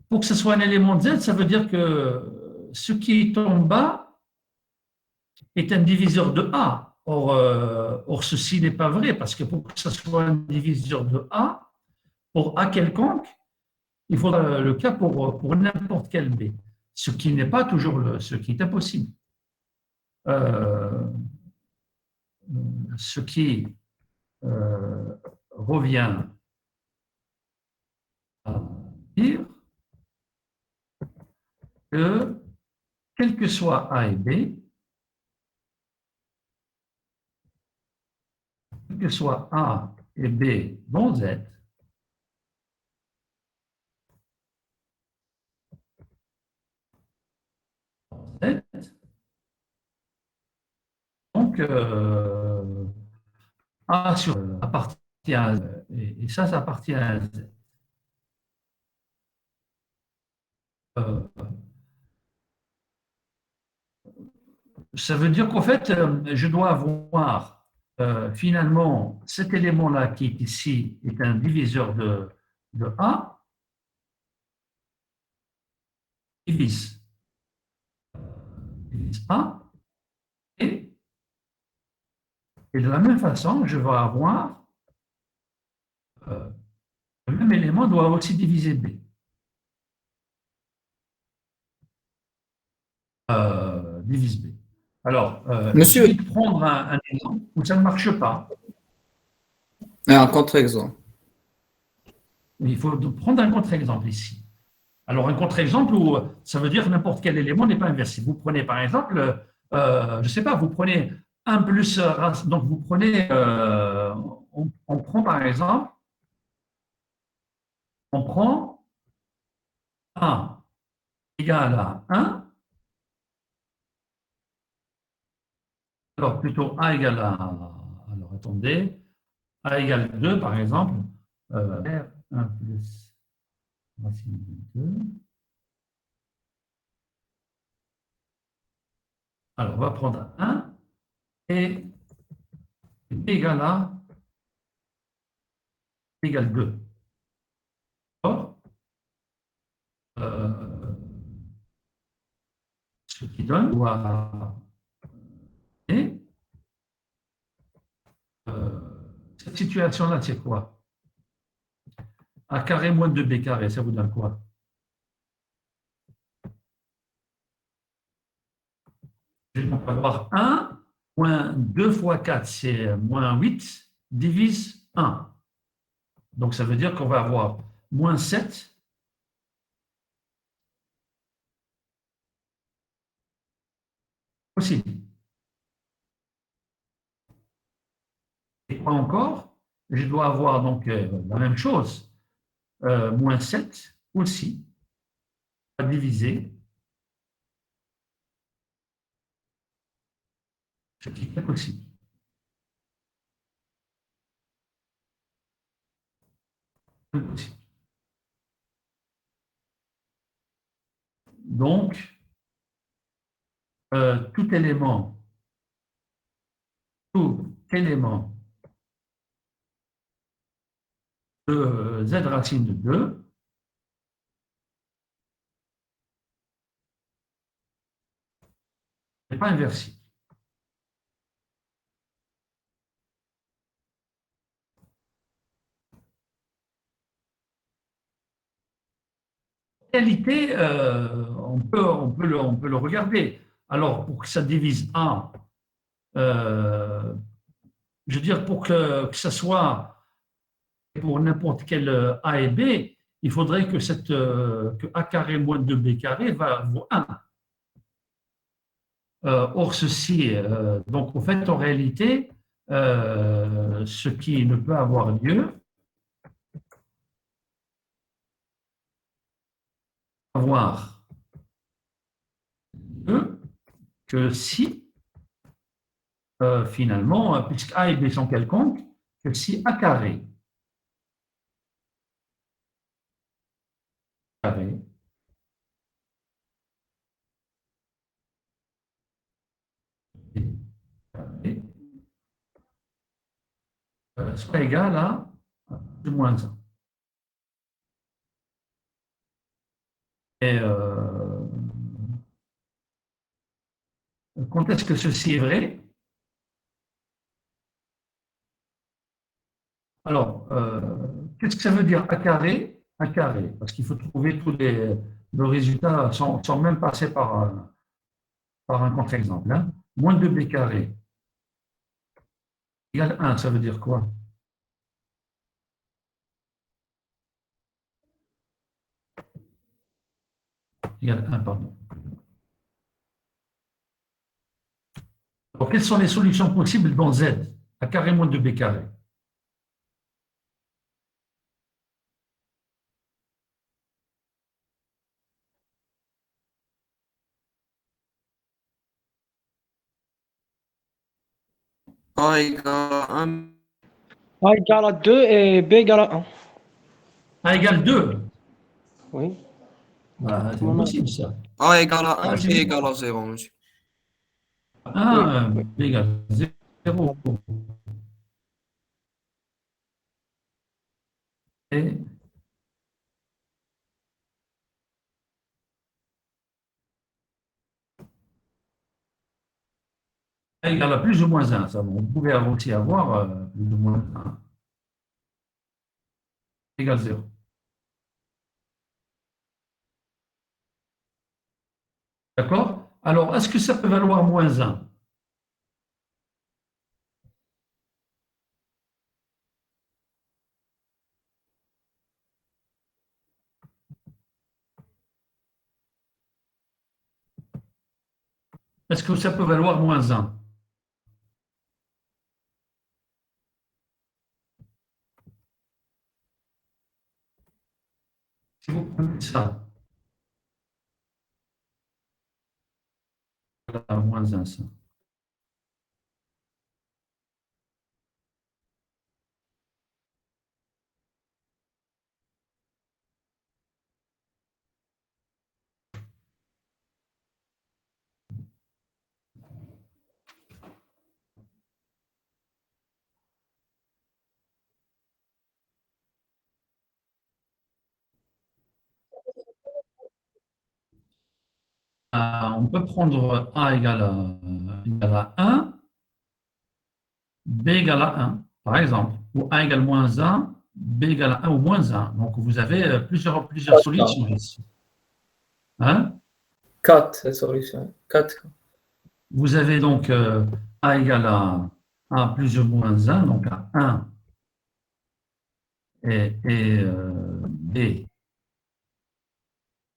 pour que ce soit un élément de Z, ça veut dire que ce qui est en bas est un diviseur de A. Or ceci n'est pas vrai, parce que pour que ce soit un diviseur de A, pour A quelconque, il faudra le cas pour n'importe quel B, ce qui n'est pas toujours ce qui est impossible. Ce qui revient à dire que, quel que soit A et B, quel que soit A et B dans Z, donc A sur appartient à Z, et ça appartient à Z. Ça veut dire qu'en fait, je dois avoir finalement cet élément-là qui est ici est un diviseur de A, divise A, et de la même façon, je vais avoir le même élément doit aussi diviser B. Divise B. Alors, Monsieur, il suffit de prendre un exemple où ça ne marche pas. un contre-exemple. Il faut prendre un contre-exemple ici. Alors, un contre-exemple où ça veut dire que n'importe quel élément n'est pas inversé. Vous prenez par exemple, je ne sais pas, vous prenez 1 plus, donc vous prenez, on prend par exemple, on prend A égale à 1, alors plutôt A égale à, alors attendez, A égale 2 par exemple, R 1 plus racine de 2. Alors on va prendre 1 et B égale 2. Or, ce qui donne, et cette situation-là, c'est quoi? A carré moins 2B carré, ça vous donne quoi? Je vais avoir 1 moins 2 fois 4, c'est moins 8, divise 1. Donc, ça veut dire qu'on va avoir moins 7 aussi. Et quoi encore? Je dois avoir donc la même chose, moins 7 aussi, à diviser, ce qui est possible. Donc, tout élément de z racine de 2 n'est pas inversible. En réalité, on peut le regarder. Alors, pour que ça divise A, je veux dire, pour que ça soit pour n'importe quel A et B, il faudrait que A carré moins 2B carré va vaut 1. Or, ceci, donc en fait, en réalité, ce qui ne peut avoir lieu, avoir lieu que si, finalement, puisque A et B sont quelconques, que si A carré carré carré soit égal à moins 1. Et quand est-ce que ceci est vrai? Alors, qu'est-ce que ça veut dire A carré? A carré, parce qu'il faut trouver tous le résultat sans même passer par un contre-exemple. Hein. Moins 2b carré égale 1, ça veut dire quoi? Égale 1, pardon. Alors, quelles sont les solutions possibles dans Z? A carré moins 2b carré. A égale à 1. A égale à 2 et B égale à 1. A égale 2. Oui. Bah, c'est Comment on a- impossible, ça. A égale à Ah, 1, B c'est égale à 0, monsieur. Oui, 1, oui. B égale 0. Et A égale à plus ou moins 1. Ça, on pouvait aussi avoir plus ou moins 1 égale 0. D'accord? Alors, est-ce que ça peut valoir moins 1? Est-ce que ça peut valoir moins 1? Si vous prenez ça, égal à moins 1, ça. On peut prendre A égale à 1, B égale à 1, par exemple, ou A égale moins 1, B égale à 1 ou moins 1. Donc, vous avez plusieurs solutions ici. Hein? 4 solutions. 4. Vous avez donc A égale à 1 plus ou moins 1, donc à 1 et B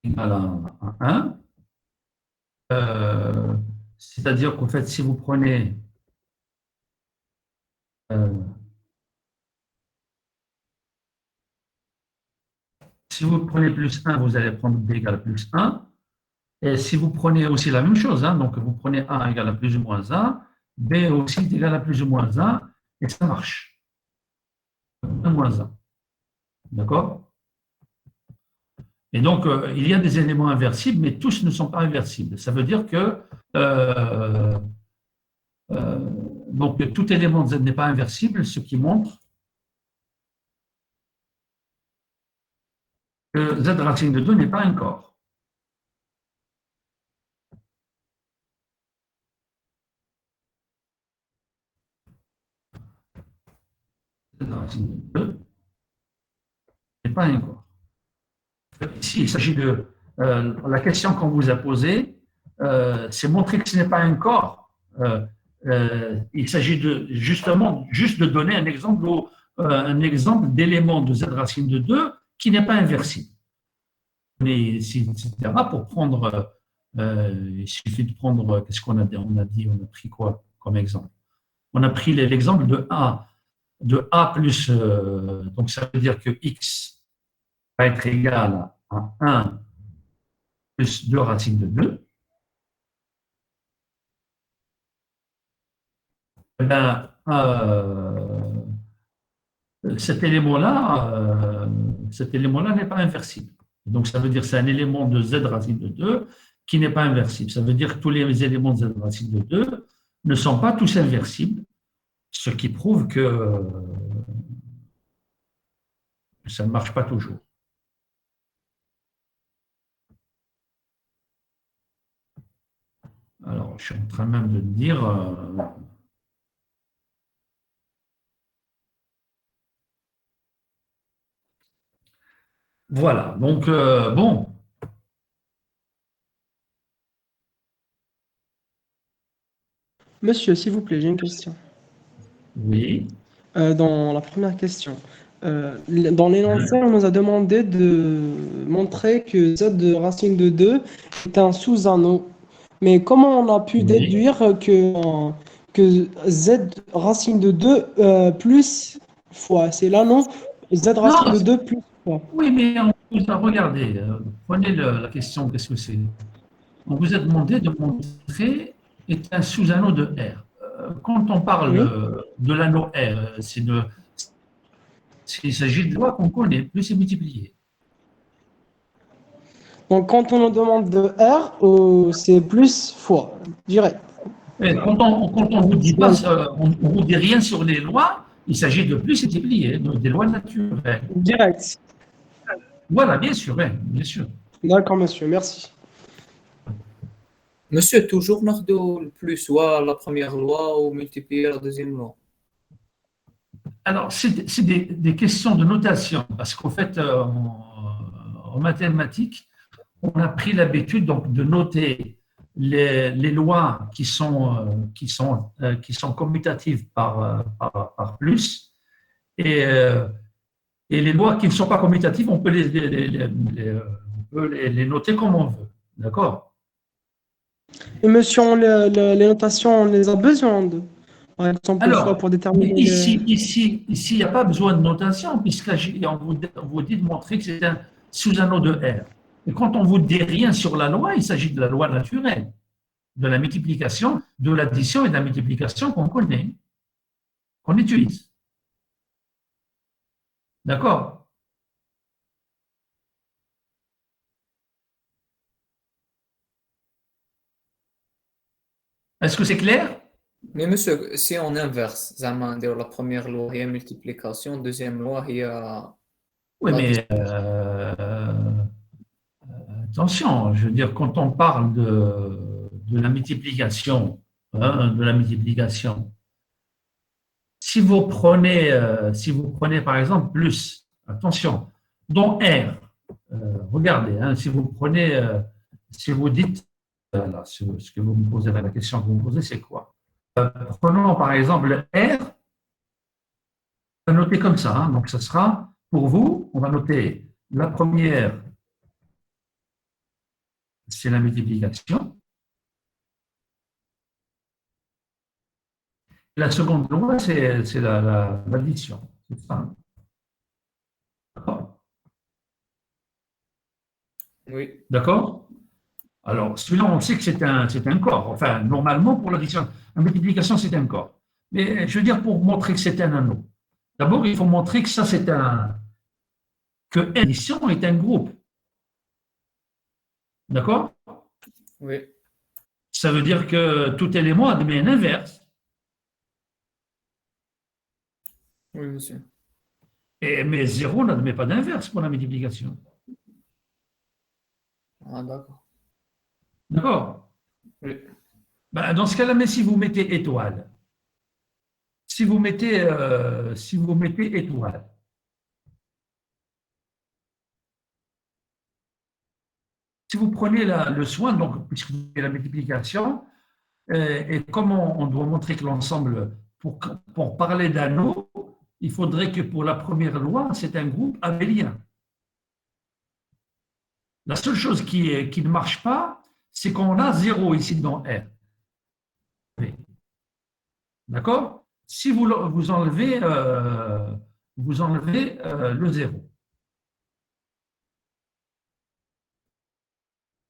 égale à 1. C'est-à-dire qu'en fait, si vous prenez plus 1, vous allez prendre B égale à plus 1. Et si vous prenez aussi la même chose, hein, donc vous prenez A égale à plus ou moins 1, B aussi égale à plus ou moins 1, et ça marche. 1 moins 1. D'accord? Et donc, il y a des éléments inversibles, mais tous ne sont pas inversibles. Ça veut dire que donc, tout élément de Z n'est pas inversible, ce qui montre que Z racine de 2 n'est pas un corps. Z racine de 2 n'est pas un corps. Ici, il s'agit de la question qu'on vous a posée, c'est montrer que ce n'est pas un corps. Il s'agit justement juste de donner un exemple d'élément de Z racine de 2 qui n'est pas inversible. Mais etc. Pour prendre, il suffit de prendre, qu'est-ce qu'on a dit? On a pris quoi comme exemple? On a pris l'exemple de A plus, donc ça veut dire que X va être égal à 1 plus 2 racines de 2. Eh bien, cet élément-là n'est pas inversible. Donc, ça veut dire que c'est un élément de Z racine de 2 qui n'est pas inversible. Ça veut dire que tous les éléments de Z racine de 2 ne sont pas tous inversibles, ce qui prouve que ça ne marche pas toujours. Alors, je suis en train même de dire... Voilà, donc, bon. Monsieur, s'il vous plaît, j'ai une question. Oui. Dans la première question, dans l'énoncé, on nous a demandé de montrer que Z de racine de 2 est un sous-anneau. Mais comment on a pu déduire que Z racine de 2 plus fois, c'est là, non? Z racine de 2 plus fois. Oui, mais on vous a regardé. Prenez la question, qu'est-ce que c'est? On vous a demandé de montrer est un sous-anneau de R. Quand on parle de l'anneau R, il s'agit de loi qu'on connaît, plus et multiplié. Donc, quand on nous demande de R, c'est plus fois, direct. Et quand on vous dit pas, on vous dit rien sur les lois, il s'agit de plus et multiplié, des lois naturelles. Direct. Voilà, bien sûr, bien sûr. D'accord, monsieur, merci. Monsieur, toujours le plus, soit la première loi ou multiplier la deuxième loi. Alors, c'est des questions de notation, parce qu'en fait, en mathématiques, on a pris l'habitude donc de noter les lois qui sont commutatives par plus, et les lois qui ne sont pas commutatives, on peut les noter comme on veut, d'accord? Et monsieur, les notations, on les a besoin de. Par exemple, alors, pour déterminer. Ici, il n'y a pas besoin de notation, puisqu'on vous dit de montrer que c'est un sous-anneau de R. Et quand on ne vous dit rien sur la loi, il s'agit de la loi naturelle. de la multiplication, de l'addition et de la multiplication qu'on connaît, qu'on utilise. D'accord? Est-ce que c'est clair? Mais monsieur, si on inverse, زعما نديرو la première loi هي multiplication, deuxième loi هي Oui, mais attention, je veux dire, quand on parle de la multiplication, si vous prenez par exemple plus, attention, dans R, regardez, hein, si vous dites, là, ce que vous me posez, la question que vous me posez, c'est quoi? Prenons par exemple R, on va noter comme ça, hein, donc ce sera, pour vous, on va noter la première, c'est la multiplication. La seconde loi, c'est l'addition. C'est ça. D'accord? Oui, D'accord? Alors, celui-là, on sait que c'est un corps. Enfin, normalement, pour l'addition, la multiplication, c'est un corps. Mais je veux dire, pour montrer que c'est un anneau, d'abord, il faut montrer que ça, que addition est un groupe. D'accord? oui, Ça veut dire que tout élément admet un inverse. oui, monsieur. Mais 0 n'admet pas d'inverse pour la multiplication. Ah, d'accord. D'accord? Oui, Ben, dans ce cas-là, mais si vous mettez étoile, si vous mettez étoile, si vous prenez le soin, donc, puisque vous avez la multiplication, et comment on doit montrer que l'ensemble, pour parler d'anneau, il faudrait que pour la première loi, c'est un groupe abélien. La seule chose qui ne marche pas, c'est qu'on a 0 ici dans R. D'accord? Si vous enlevez le 0.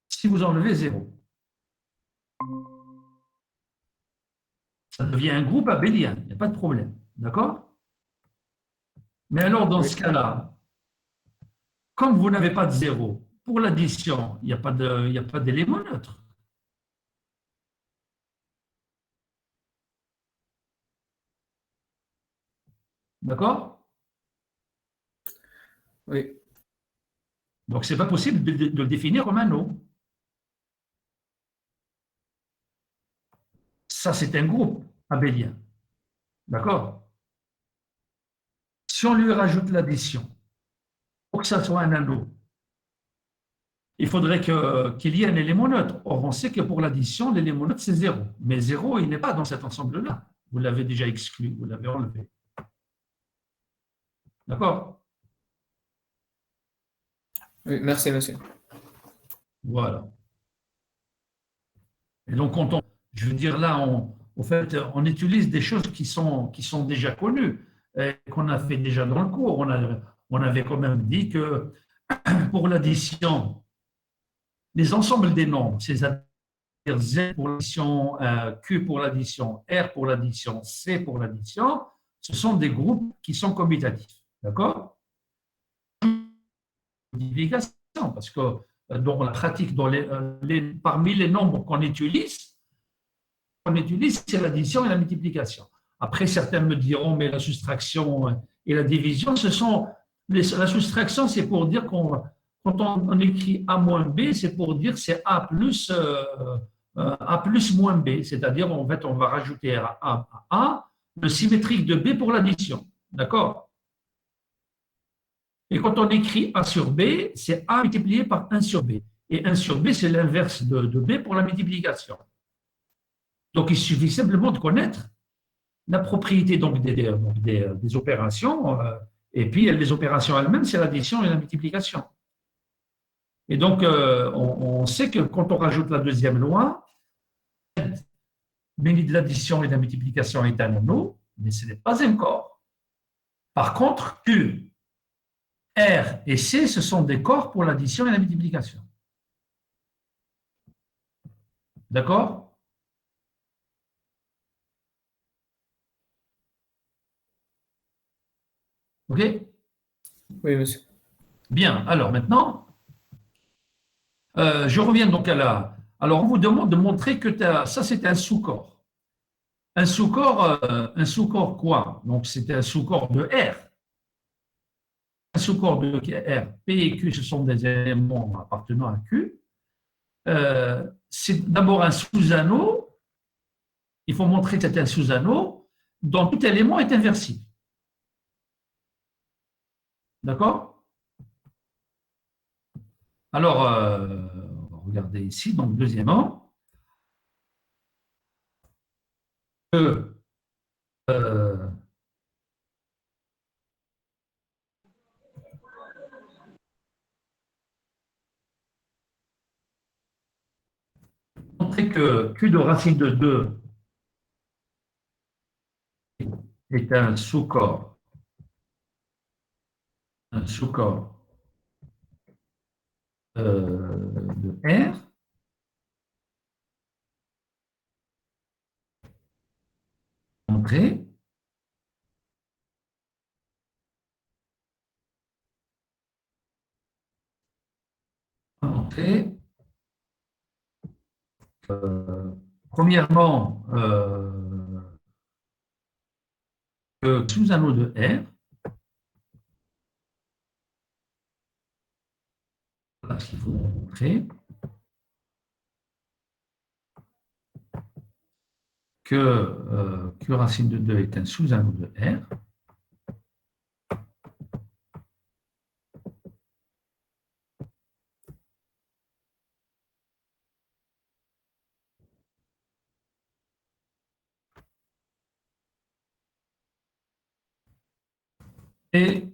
Si vous enlevez 0, ça devient un groupe abélien, il n'y a pas de problème. D'accord? Mais alors, dans ce cas-là, comme vous n'avez pas de 0, pour l'addition, il n'y a pas d'élément neutre. D'accord? oui, Donc, ce n'est pas possible de le définir comme un nom. Ça, c'est un groupe abélien. D'accord? Si on lui rajoute l'addition, pour que ça soit un anneau, il faudrait qu'il y ait un élément neutre. Or, on sait que pour l'addition, l'élément neutre, c'est 0. Mais 0, il n'est pas dans cet ensemble-là. Vous l'avez déjà exclu, vous l'avez enlevé. D'accord? oui, merci, monsieur. Voilà. Et donc, je veux dire, là, on utilise des choses qui sont déjà connues, qu'on a fait déjà dans le cours. On avait quand même dit que pour l'addition, les ensembles des nombres, c'est-à-dire Z pour l'addition, Q pour l'addition, R pour l'addition, C pour l'addition, ce sont des groupes qui sont commutatifs. D'accord? Parce que dans la pratique, parmi les nombres qu'on utilise, c'est l'addition et la multiplication. Après, certains me diront, mais la soustraction et la division, la soustraction, c'est pour dire quand on écrit A moins B, c'est pour dire c'est A plus moins B, c'est-à-dire en fait, on va rajouter à A le symétrique de B pour l'addition. D'accord? Et quand on écrit A sur B, c'est A multiplié par 1 sur B. Et 1 sur B, c'est l'inverse de B pour la multiplication. Donc, il suffit simplement de connaître la propriété donc, des opérations, et puis les opérations elles-mêmes, c'est l'addition et la multiplication. Et donc, on sait que quand on rajoute la deuxième loi, l'addition et la multiplication est un anneau, mais ce n'est pas un corps. Par contre, Q, R et C, ce sont des corps pour l'addition et la multiplication. D'accord? OK? Oui, monsieur. Bien, alors maintenant, je reviens donc à la. Alors, on vous demande de montrer que ça, c'est un sous-corps. Un sous-corps quoi? Donc, c'est un sous-corps de R. Un sous-corps de R. P et Q, ce sont des éléments appartenant à Q. C'est d'abord un sous-anneau. Il faut montrer que c'est un sous-anneau dont tout élément est inversible. D'accord? Alors, regardez ici, donc deuxièmement, que euh, montrer que Q de racine de 2 est un sous-corps de R. Montrer montrer premièrement que sous anneau de R, voilà ce qu'il faut montrer, que Q racine de 2 est un sous-anneau de R, et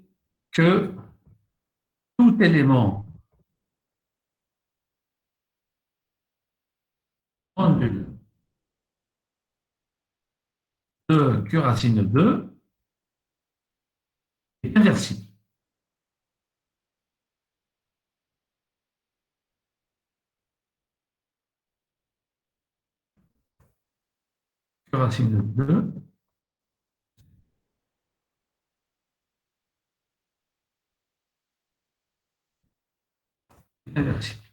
que tout élément nul de Q racine de 2 est inversible. Q racine de 2 est inversible.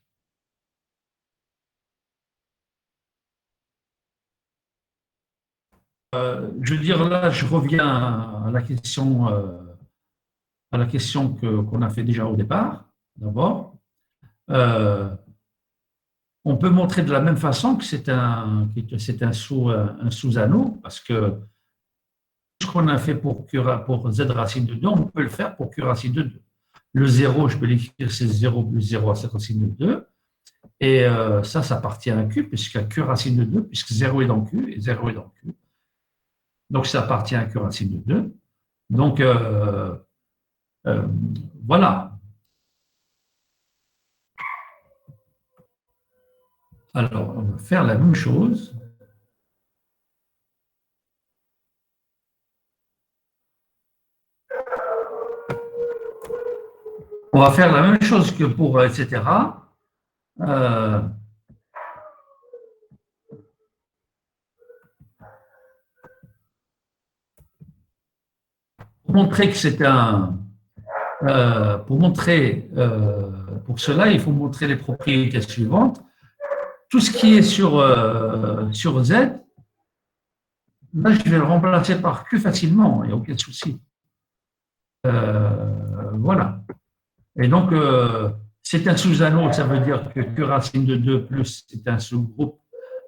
Je veux dire, là, je reviens à la question qu'on a fait déjà au départ, d'abord. On peut montrer de la même façon que c'est un sous-anneau, parce que ce qu'on a fait pour Z racine de 2, on peut le faire pour Q racine de 2. Le 0, je peux l'écrire, c'est 0 plus 0 à Z racine de 2. Et ça appartient à Q, puisqu'à Q racine de 2, puisque 0 est dans Q et 0 est dans Q. Donc, ça appartient à Q racine de 2. Donc, euh, voilà. Alors, on va faire la même chose. On va faire la même chose que pour etc. Pour montrer que c'est pour cela, il faut montrer les propriétés suivantes. Tout ce qui est sur Z, là, je vais le remplacer par Q facilement, il n'y a aucun souci. Voilà. Et donc, c'est un sous-anneau, ça veut dire que Q racine de 2 plus, c'est un sous-groupe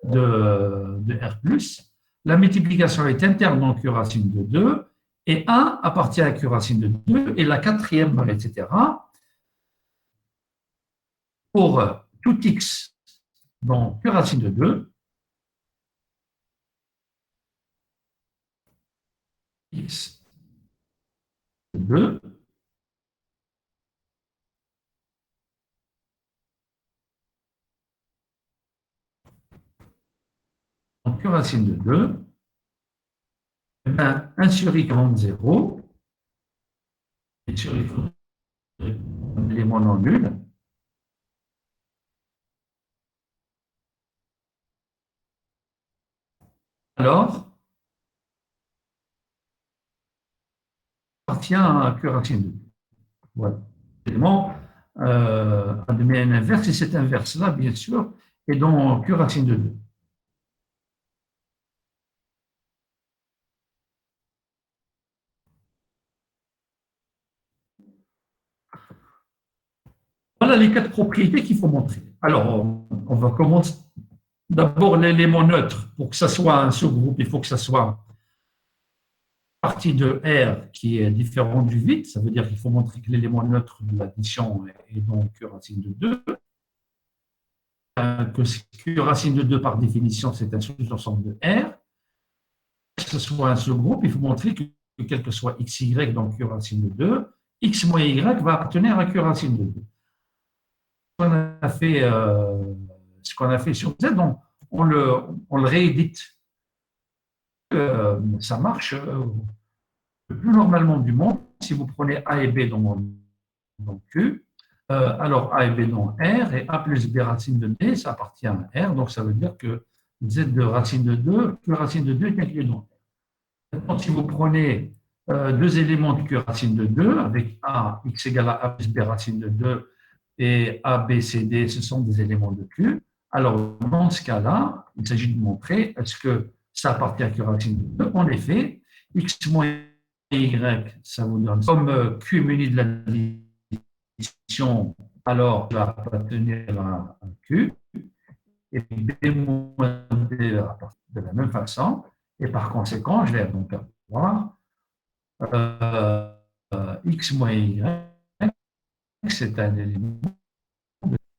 de R plus. La multiplication est interne dans Q racine de 2, et 1 appartient à Q racine de 2, et la quatrième, etc. Pour tout X dans Q racine de 2, X de 2, dans Q racine de 2, eh bien, 1 sur I grande 0, et sur I un élément non nul. Alors, appartient à Q racine de 2. Voilà. Évidemment, un domaine inverse, et cet inverse-là, bien sûr, est dans Q racine de 2. Voilà les 4 propriétés qu'il faut montrer. Alors, on va commencer. D'abord, l'élément neutre. Pour que ça soit un sous-groupe, il faut que ça soit partie de R qui est différente du vide. Ça veut dire qu'il faut montrer que l'élément neutre de l'addition est donc Q racine de 2. Que Q racine de 2, par définition, c'est un sous-ensemble de R. Que ce soit un sous-groupe, il faut montrer que quel que soit xy dans Q racine de 2, x moins y va appartenir à Q racine de 2. Ce qu'on a fait sur Z, on le réédite. Ça marche le plus normalement du monde. Si vous prenez A et B dans Q, alors A et B dans R, et A plus B racine de D, ça appartient à R, donc ça veut dire que Z de racine de 2, Q racine de 2 est inclus dans R. Maintenant, si vous prenez deux éléments de Q racine de 2, avec A, x égale à A plus B racine de 2, et A, B, C, D, ce sont des éléments de Q, alors dans ce cas-là, il s'agit de montrer est-ce que ça appartient à Q racine de 2. En effet, x moins y, ça vous donne comme Q muni de l'addition, alors ça va appartenir à Q, et B moins D de la même façon, et par conséquent, je vais donc avoir x moins y, c'est un élément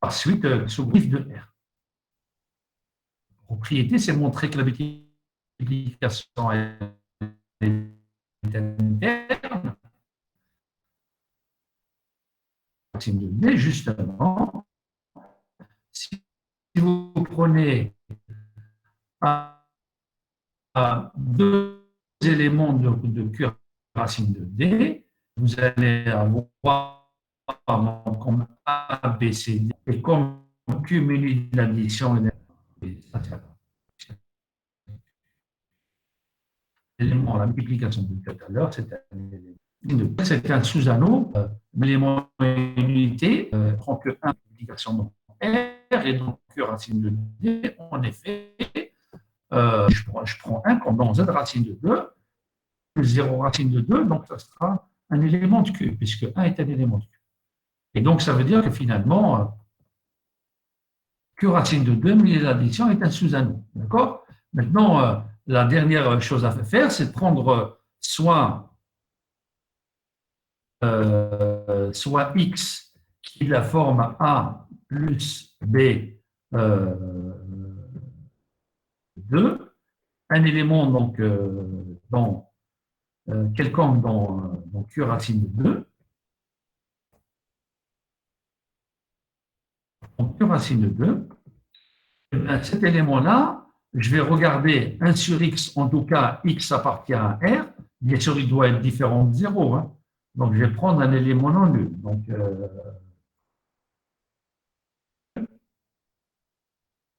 par suite sous griffe de R. Propriété, c'est montrer que la multiplication est interne. Racine de D, justement, si vous prenez deux éléments de Q racine de D, vous allez avoir comme A, B, C, D, et comme Q muni de l'addition, l'élément, la multiplication de tout à l'heure, c'est un sous-anneau, l'élément unité prend que 1 multiplication dans R, et donc Q racine de D, en effet, je prends 1 comme dans Z racine de 2, plus 0 racine de 2, donc ça sera un élément de Q, puisque 1 est un élément de Q. Et donc, ça veut dire que finalement, Q racine de 2, mais l'addition est un sous-anneau. D'accord? Maintenant, la dernière chose à faire, c'est de prendre soit X qui est la forme A plus B 2, un élément donc, quelconque dans Q racine de 2. Donc, Q racine de 2. Cet élément-là, je vais regarder 1 sur X, en tout cas, X appartient à R. Bien sûr, il doit être différent de 0. Hein. Donc, je vais prendre un élément non nul. Donc,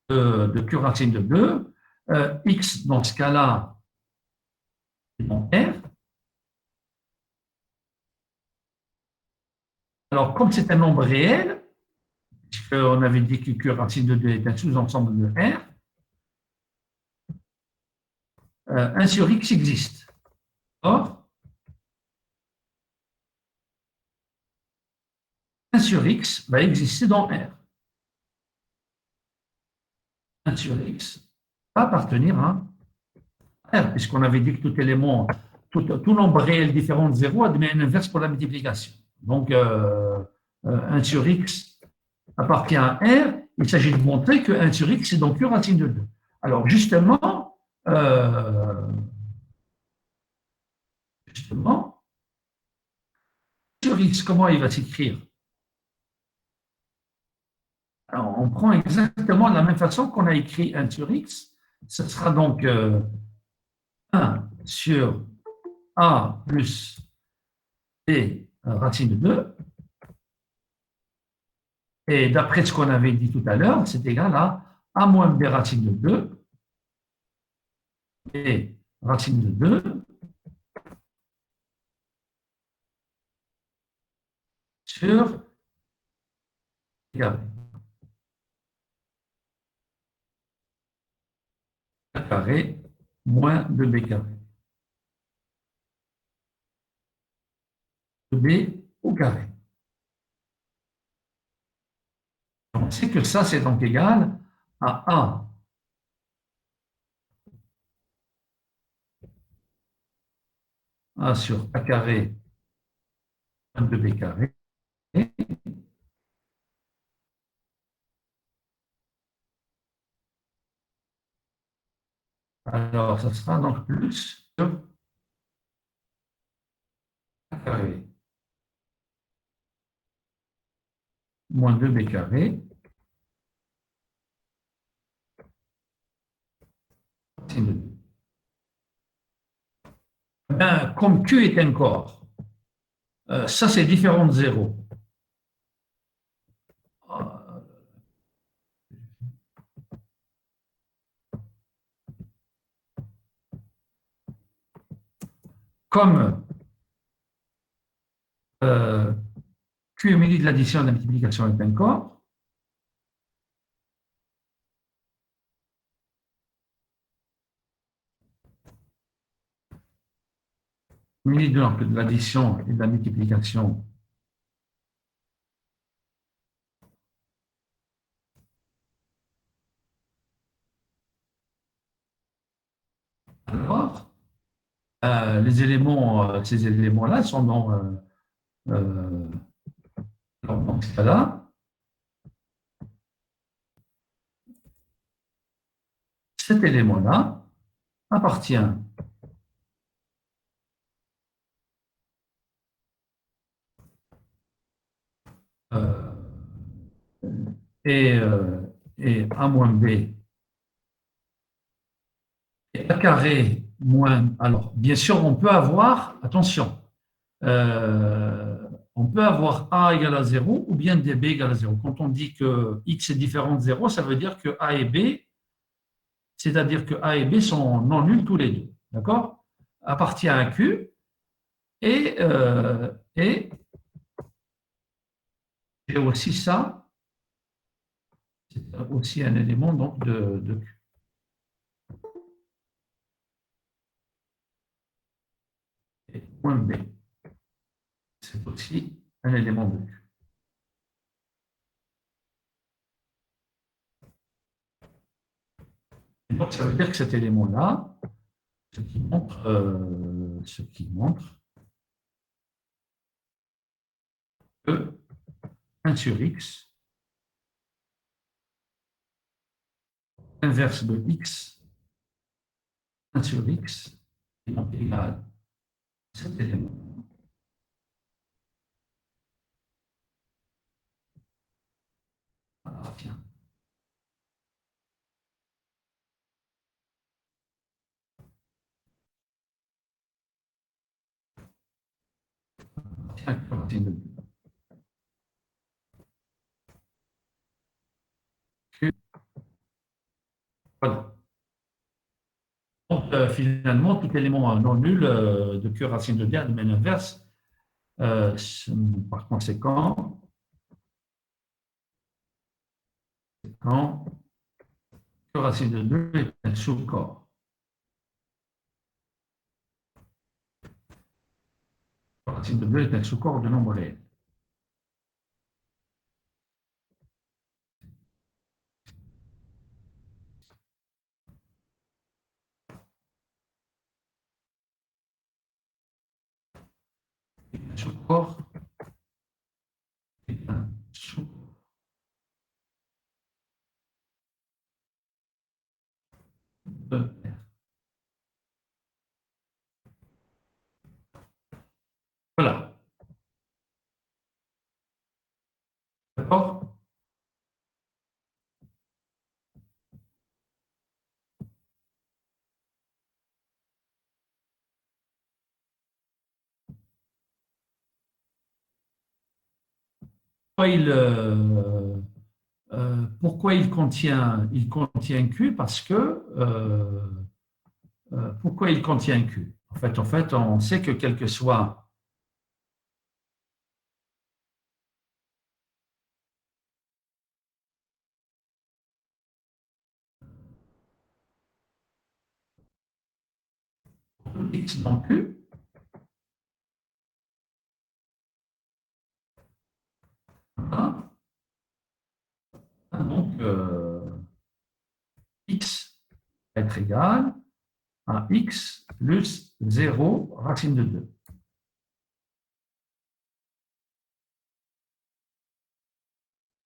de Q racine de 2. X, dans ce cas-là, est dans R. Alors, comme c'est un nombre réel, puisqu'on avait dit que Q racine de 2 est un sous-ensemble de R, 1 sur X existe. Or, 1 sur X va exister dans R. 1 sur X va appartenir à R, puisqu'on avait dit que tout élément, tout nombre réel différent de 0 a donné un inverse pour la multiplication. Donc, 1 sur X appartient à R. Il s'agit de montrer que 1 sur X est donc Q racine de 2. Alors, justement, sur X, comment il va s'écrire? Alors, on prend exactement de la même façon qu'on a écrit 1 sur X. Ce sera donc 1 sur A plus B racine de 2. Et d'après ce qu'on avait dit tout à l'heure, c'est égal à A moins B racine de 2 et racine de 2 sur B carré. A carré moins 2B carré. 2B au carré. On sait que ça, c'est donc égal à A sur A carré moins 2B carré. Alors, ça sera donc plus sur A carré moins 2B carré. Ben, comme Q est un corps, ça c'est différent de 0. Comme Q est mêlé de l'addition et de la multiplication est un corps, mêlé de l'addition et de la multiplication alors, les éléments, ces éléments-là sont dans ce cas-là, cet élément-là appartient et A moins B et A carré moins. Alors, bien sûr, on peut avoir, attention, on peut avoir A égale à 0 ou bien B égale à 0. Quand on dit que X est différent de 0, ça veut dire que A et B, c'est-à-dire que A et B sont non nuls tous les deux. D'accord? Appartient à Q et aussi ça, c'est aussi un élément donc, de Q. Et moins B, c'est aussi un élément de Q. Et donc, ça veut dire que cet élément-là, ce qui montre que 1 sur X, inverse de X, 1 sur X, est donc égal à cet élément. Voilà, tiens. Voilà. Donc, finalement, tout élément non nul de Q racine de bien de domaine inverse, par conséquent, quand Q racine de 2 est un sous-corps. Q racine de 2 est un sous-corps de nombre réel. Un sous-corps est un sous-corps de R. Voilà. D'accord? Pourquoi il contient Q? Parce que pourquoi il contient Q? En fait, on sait que quel que soit X dans Q. Voilà. Donc, X va être égal à X plus 0 racine de 2.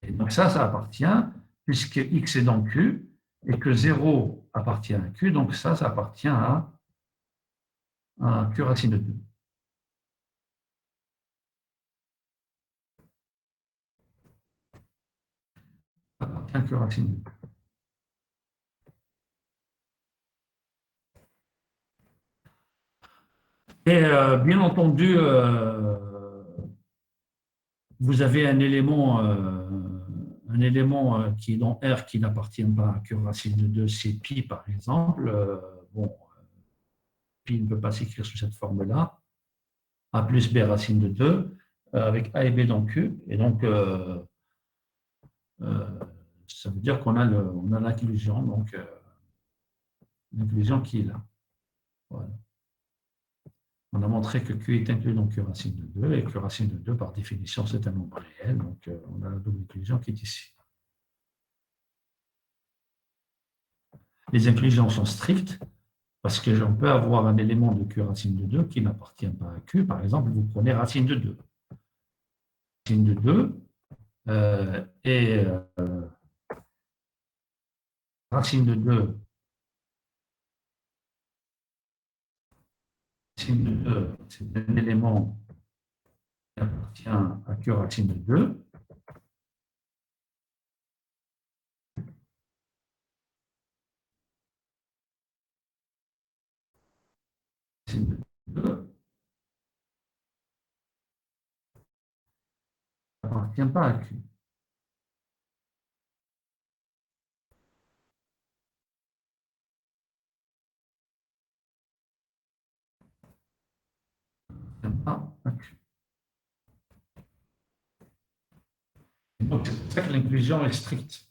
Et donc ça appartient, puisque X est dans Q, et que 0 appartient à Q, donc ça appartient à Q racine de 2. Ça appartient à Q racine de 2. Et bien entendu, vous avez un élément qui est dans R qui n'appartient pas à Q racine de 2, c'est pi par exemple. Bon, pi ne peut pas s'écrire sous cette forme-là. A plus B racine de 2, avec A et B dans Q. Et donc, ça veut dire qu'on a l'inclusion, donc l'inclusion qui est là. Voilà. On a montré que Q est inclus dans Q racine de 2, et Q racine de 2, par définition, c'est un nombre réel, donc on a la double inclusion qui est ici. Les inclusions sont strictes, parce qu'on peut avoir un élément de Q racine de 2 qui n'appartient pas à Q. Par exemple, vous prenez racine de 2. Racine de 2 et racine de 2 racine de 2, c'est un élément qui appartient à Q racine de 2. Racine de 2 n'appartient pas à Q. Pas à Q. Donc, c'est pour ça que l'inclusion est stricte.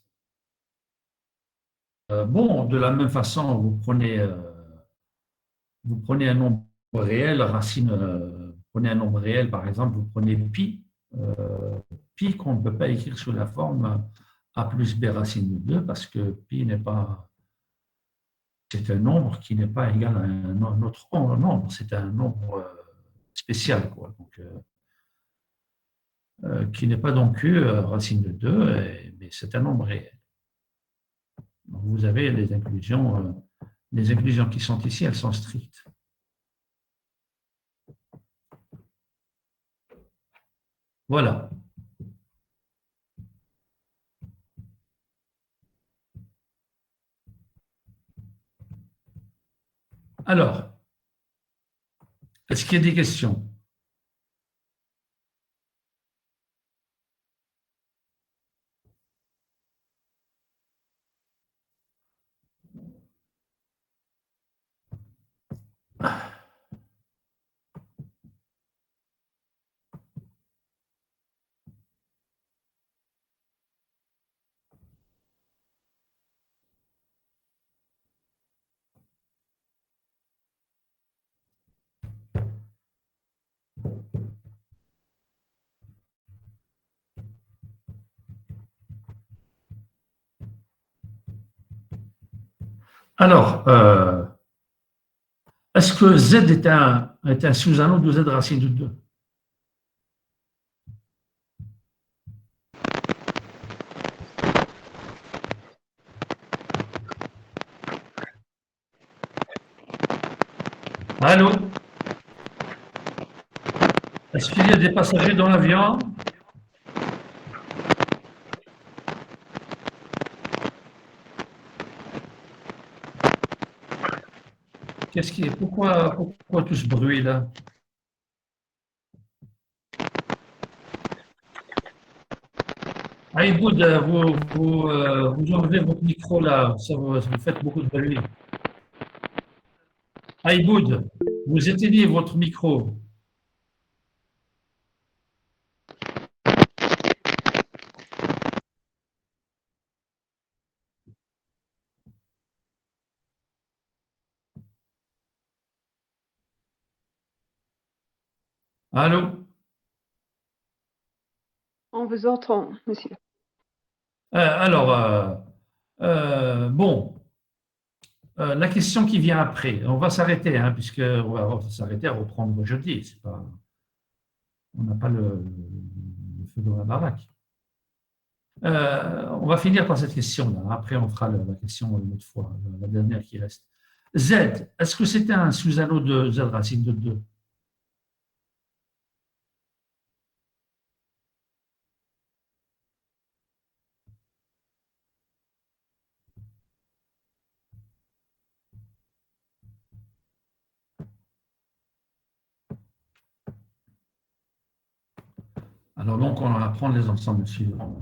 Bon, de la même façon, vous prenez un nombre réel, racine, vous prenez un nombre réel, par exemple, vous prenez pi, pi qu'on ne peut pas écrire sous la forme a plus b racine de 2, parce que pi n'est pas, c'est un nombre qui n'est pas égal à un autre nombre, c'est un nombre spécial, quoi. Donc, qui n'est pas donc racine de 2, mais c'est un nombre réel. Donc, vous avez les inclusions qui sont ici, elles sont strictes. Voilà. Alors, est-ce qu'il y a des questions? Alors, est-ce que Z est un sous-anneau de Z racine de 2? Allô? Est-ce qu'il y a des passagers dans l'avion? Pourquoi tout ce bruit-là? Aïboud, vous enlevez votre micro là, vous faites beaucoup de bruit. Aïboud, vous éteignez votre micro. Allô? On vous entend, monsieur. Alors, bon, la question qui vient après, on va s'arrêter, hein, puisque on va s'arrêter à reprendre jeudi. C'est pas, on n'a pas le feu dans la baraque. On va finir par cette question-là. Après, on fera la question une autre fois, la dernière qui reste. Z, est-ce que c'était un sous-anneau de Z racine de 2? Alors donc, on va prendre les ensembles suivants.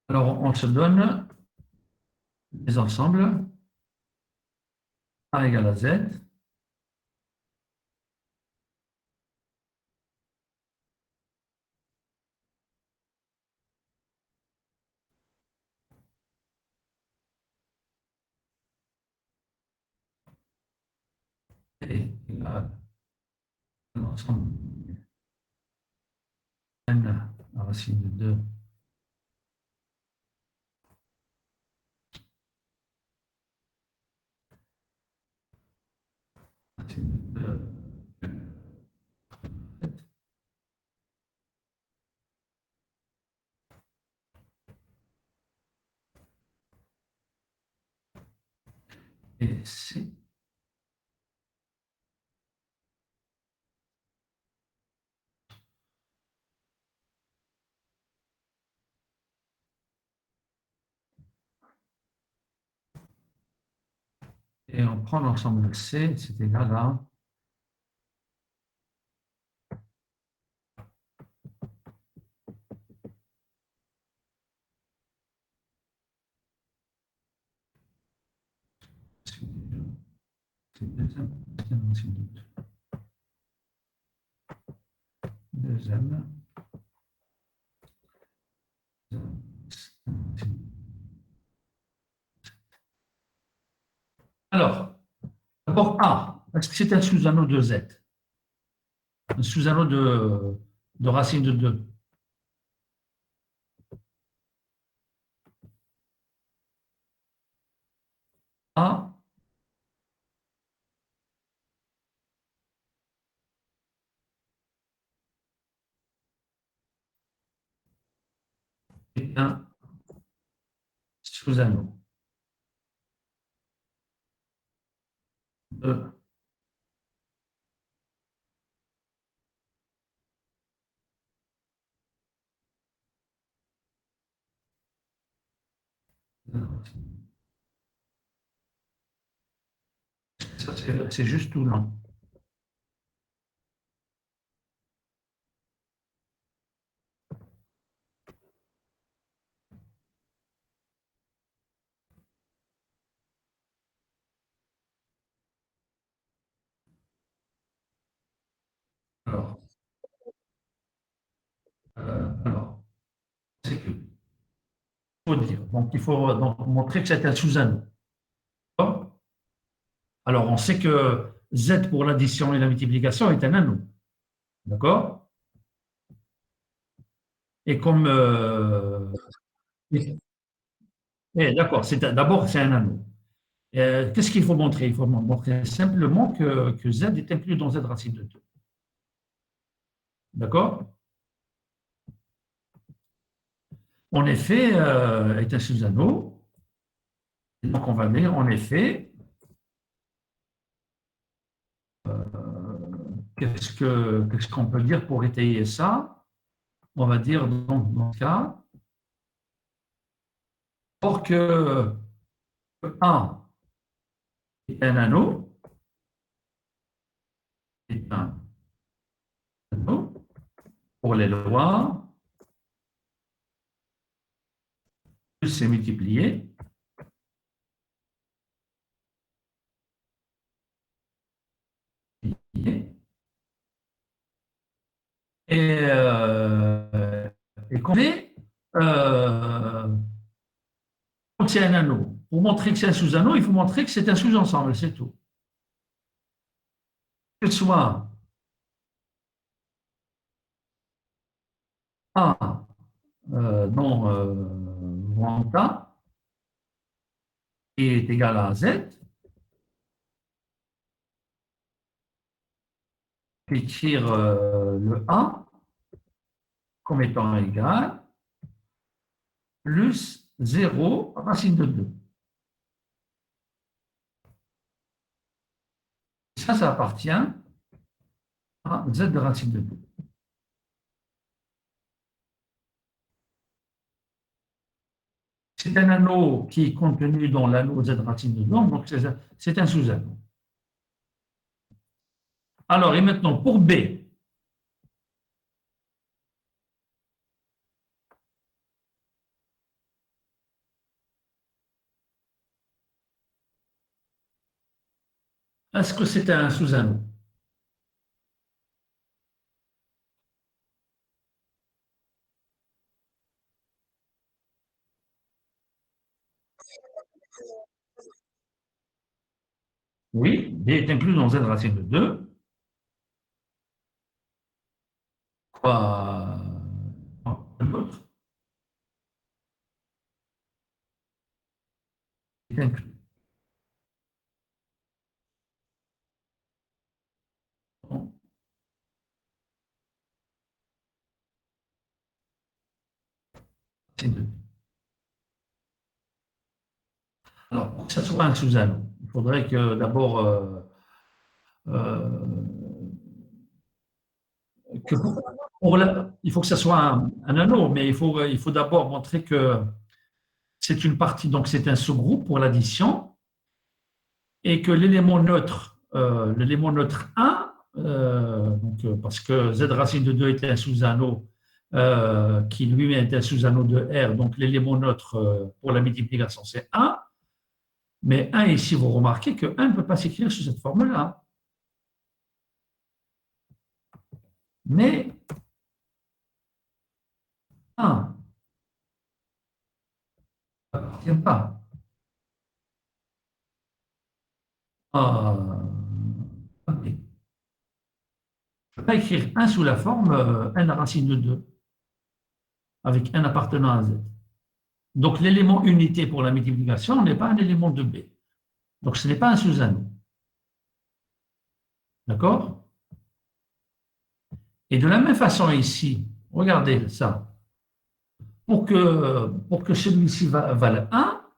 Alors, on se donne les ensembles A égale à Z. Et égale à l'ensemble N à racine de 2. Racine de 2. Et C. Et on prend l'ensemble C, c'est égal à deuxième. Alors, d'abord A, est-ce que c'est un sous-anneau de Z? Un sous-anneau de racine de 2. A est un sous-anneau de c'est juste tout long. Alors, alors c'est que faut dire. Donc, il faut donc montrer que c'est un sous-anneau. Alors, on sait que Z pour l'addition et la multiplication est un anneau. D'accord? Et comme. D'accord, d'abord, c'est un anneau. Qu'est-ce qu'il faut montrer? Il faut montrer simplement que Z est inclus dans Z racine de 2. D'accord? En effet, est un sous-anneau. Donc, on va dire, en effet, qu'est-ce qu'on peut dire pour étayer ça? On va dire, donc, dans ce cas, or que A est un anneau, est un anneau pour les lois, plus c'est multiplié, et qu'on fait donc c'est un anneau. Pour montrer que c'est un sous-anneau, il faut montrer que c'est un sous-ensemble, c'est tout. Que ce soit A dans grand A est égal à Z, écrire le A comme étant égal plus 0 racine de 2. Ça appartient à Z de racine de 2. C'est un anneau qui est contenu dans l'anneau Z racine de 2, donc c'est un sous-anneau. Alors, et maintenant, pour B, est-ce que c'est un sous-anneau? Oui, B est inclus dans Z racine de 2. Quoi l'autre est inclus. Alors, pour que ça soit un sous-anneau, il faudrait que d'abord il faut que ça soit un anneau, mais il faut d'abord montrer que c'est une partie, donc c'est un sous-groupe pour l'addition, et que l'élément neutre 1, parce que Z racine de 2 est un sous-anneau qui lui-même est un sous-anneau de R, donc l'élément neutre pour la multiplication c'est 1, mais 1 ici, vous remarquez que 1 ne peut pas s'écrire sous cette forme-là. Mais 1 ne appartient pas à B. Je ne peux pas écrire 1 sous la forme 1 racine de 2, avec 1 appartenant à Z. Donc l'élément unité pour la multiplication n'est pas un élément de B. Donc ce n'est pas un sous-anneau. D'accord? Et de la même façon ici, regardez ça. Pour que celui-ci vale 1,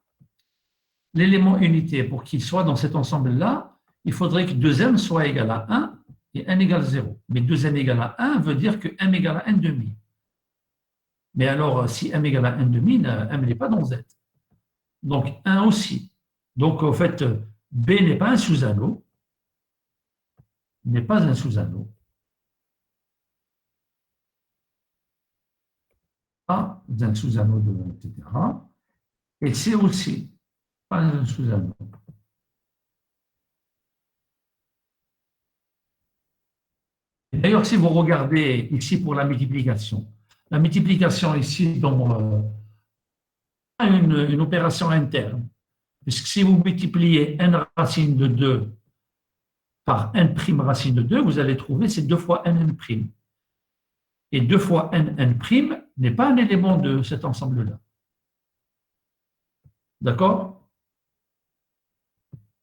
l'élément unité, pour qu'il soit dans cet ensemble-là, il faudrait que 2m soit égal à 1 et n égale 0. Mais 2m égale à 1 veut dire que m égale à n demi. Mais alors, si m égale à n demi, m n'est pas dans Z. Donc 1 aussi. Donc, en fait, B n'est pas un sous-anneau. N'est pas un sous-anneau. Pas un sous-anneau, etc. Et C aussi, pas un sous-anneau. D'ailleurs, si vous regardez ici pour la multiplication ici dans une opération interne, puisque si vous multipliez n racine de 2 par n' racine de 2, vous allez trouver c'est 2 fois n'. Et 2 fois n' n'est pas un élément de cet ensemble-là. D'accord?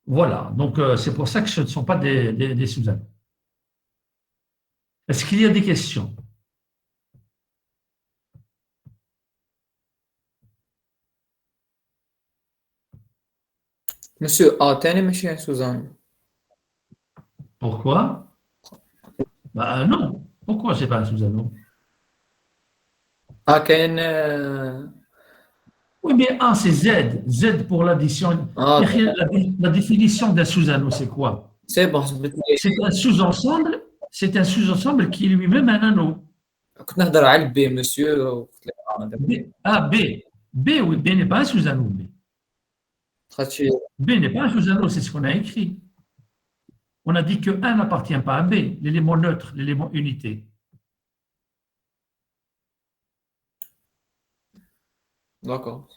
Voilà, donc c'est pour ça que ce ne sont pas des sous-anneaux. Est-ce qu'il y a des questions? Monsieur A تاني ماشي un sous-anneau. Pourquoi? Bah non. Pourquoi c'est pas un sous-anneau? كاين Oui, mais A, c'est Z. Z pour l'addition. La définition d'un sous-anneau, c'est quoi? سي بون C'est un sous-ensemble qui est lui-même un anneau. كنت نهضر على البي مسيو B. B, oui, B n'est pas un sous-anneau. B n'est pas un sous-anneau, c'est ce qu'on a écrit. On a dit que 1 n'appartient pas à B, l'élément neutre, l'élément unité. D'accord.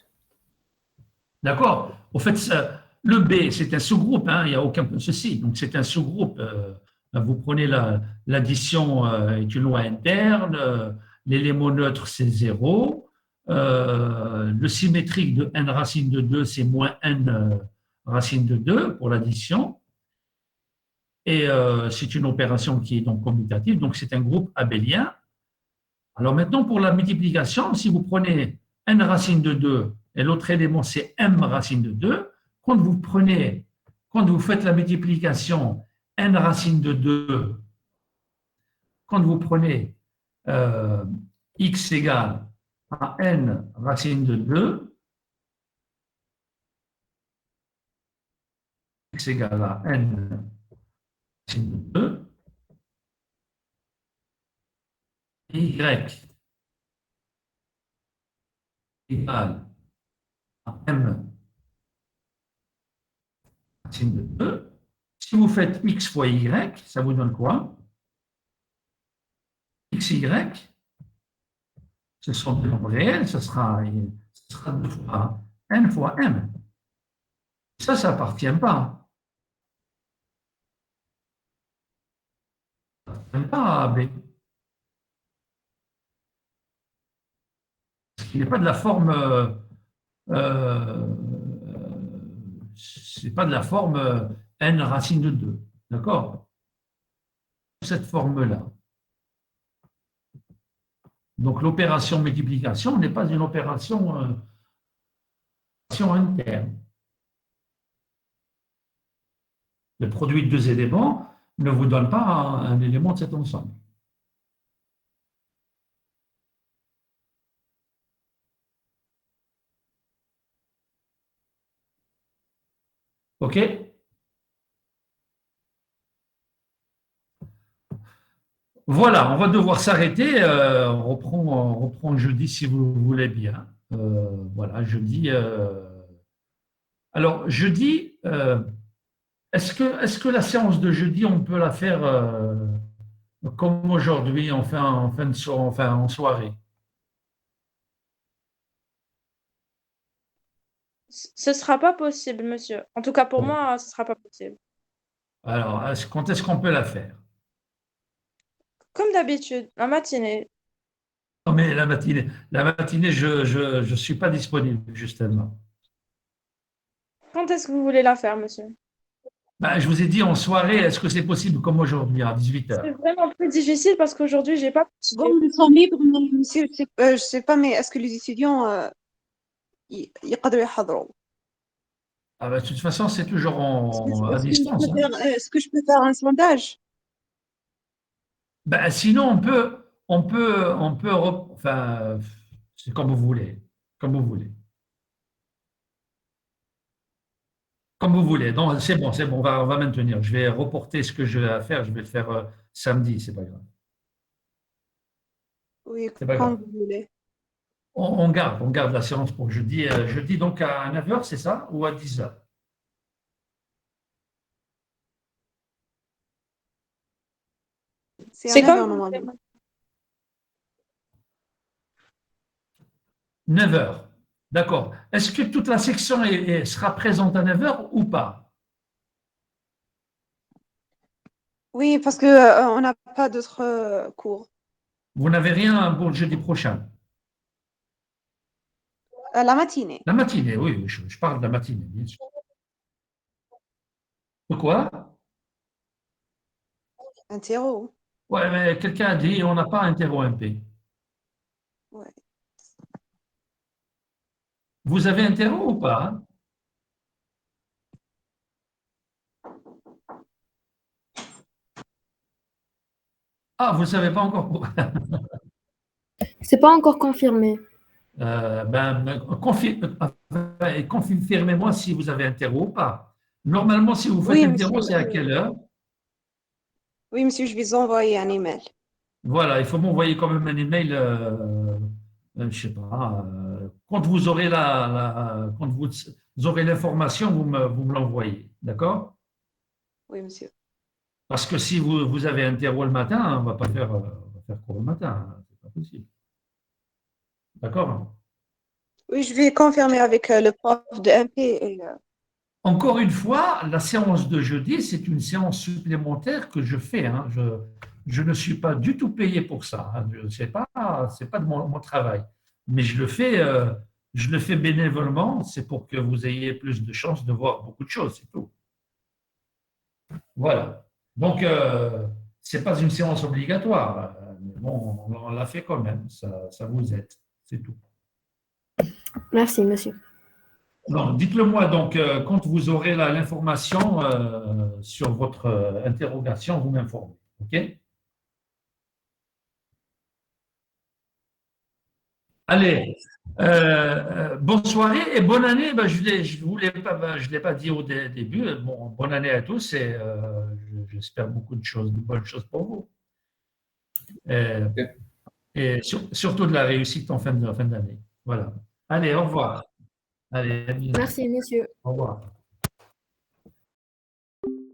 D'accord? Au fait, le B, c'est un sous-groupe, hein, il n'y a aucun souci. Donc, c'est un sous-groupe. Vous prenez l'addition est une loi interne, l'élément neutre, c'est 0. Le symétrique de n racine de 2, c'est moins n racine de 2 pour l'addition. Et c'est une opération qui est donc commutative, donc c'est un groupe abélien. Alors maintenant, pour la multiplication, si vous prenez n racine de 2 et l'autre élément, c'est m racine de 2, quand vous faites la multiplication n racine de 2, quand vous prenez x égale à n racine de 2, x égale à n racine de 2, y égale à m racine de 2. Si vous faites x fois y, ça vous donne quoi? xy, ce sont des nombres réels, ce sera 2 fois n fois m. Ça n'appartient pas. Ça n'appartient pas à B. Il n'est pas de la forme. C'est pas de la forme n racine de 2. D'accord? Cette forme-là. Donc l'opération multiplication n'est pas une opération interne. Le produit de deux éléments ne vous donne pas un élément de cet ensemble. OK? Voilà, on va devoir s'arrêter. On reprend jeudi si vous voulez bien. Voilà, jeudi. Alors, jeudi, est-ce que la séance de jeudi, on peut la faire comme aujourd'hui, en soirée? Ce ne sera pas possible, monsieur. En tout cas, pour Bon. moi, ce ne sera pas possible. Alors, quand est-ce qu'on peut la faire? Comme d'habitude, la matinée. Non, mais la matinée, je ne suis pas disponible, justement. Quand est-ce que vous voulez la faire, monsieur? Ben, je vous ai dit en soirée, est-ce que c'est possible comme aujourd'hui, à 18h? C'est vraiment plus difficile parce qu'aujourd'hui, j'ai pas. Bon, nous sommes libres, mais monsieur, je sais pas, mais est-ce que les étudiants يقدروا يحضروا؟ Ah ben, de toute façon, c'est toujours à distance. Hein. Est-ce que je peux faire un sondage? Ben, sinon, enfin, c'est comme vous voulez, comme vous voulez. Comme vous voulez. Non, c'est bon, on va maintenir. Je vais reporter ce que je vais faire, je vais le faire samedi, c'est pas grave. Oui, C'est pas quand grave. vous voulez. On garde la séance pour jeudi. Jeudi, donc à 9h, c'est ça? Ou à 10h? C'est à C'est 9h comme. normalement. 9h. D'accord. Est-ce que toute la section sera présente à 9h ou pas? Oui, parce que on n'a pas d'autres cours. Vous n'avez rien pour le jeudi prochain? La matinée. La matinée, oui, je parle de la matinée, bien sûr. Pourquoi? Interro. Ouais, mais quelqu'un a dit on n'a pas interro MP. Ouais. Vous avez interro ou pas? Ah, vous ne savez pas encore. C'est pas encore confirmé. Confirmez-moi si vous avez interro ou pas. Normalement, si vous faites Oui, interro, monsieur. c'est à quelle heure? Oui, monsieur, je vais envoyer un email. Voilà, il faut m'envoyer quand même un email, je ne sais pas, quand vous aurez quand vous aurez l'information, vous me l'envoyez, d'accord? Oui, monsieur. Parce que si vous avez interro le matin, on ne va pas faire cours le matin, hein, c'est pas possible. D'accord? Oui, je vais confirmer avec le prof de MP. Encore une fois, la séance de jeudi, c'est une séance supplémentaire que je fais. Hein. Je ne suis pas du tout payé pour ça. Hein. C'est pas de mon travail. Mais je le fais bénévolement. C'est pour que vous ayez plus de chances de voir beaucoup de choses, c'est tout. Voilà. Donc, ce n'est pas une séance obligatoire. Mais bon, on l'a fait quand même. Ça vous aide. C'est tout. Merci, monsieur. Non, dites-le moi donc, quand vous aurez l'information sur votre interrogation, vous m'informez. OK? Allez, bonne soirée et bonne année. Ben, je l'ai pas dit au début. Bon, bonne année à tous et j'espère beaucoup de choses, de bonnes choses pour vous. Et surtout de la réussite en fin d'année. Voilà. Allez, au revoir. Allez, à bientôt. Merci, monsieur. Au revoir.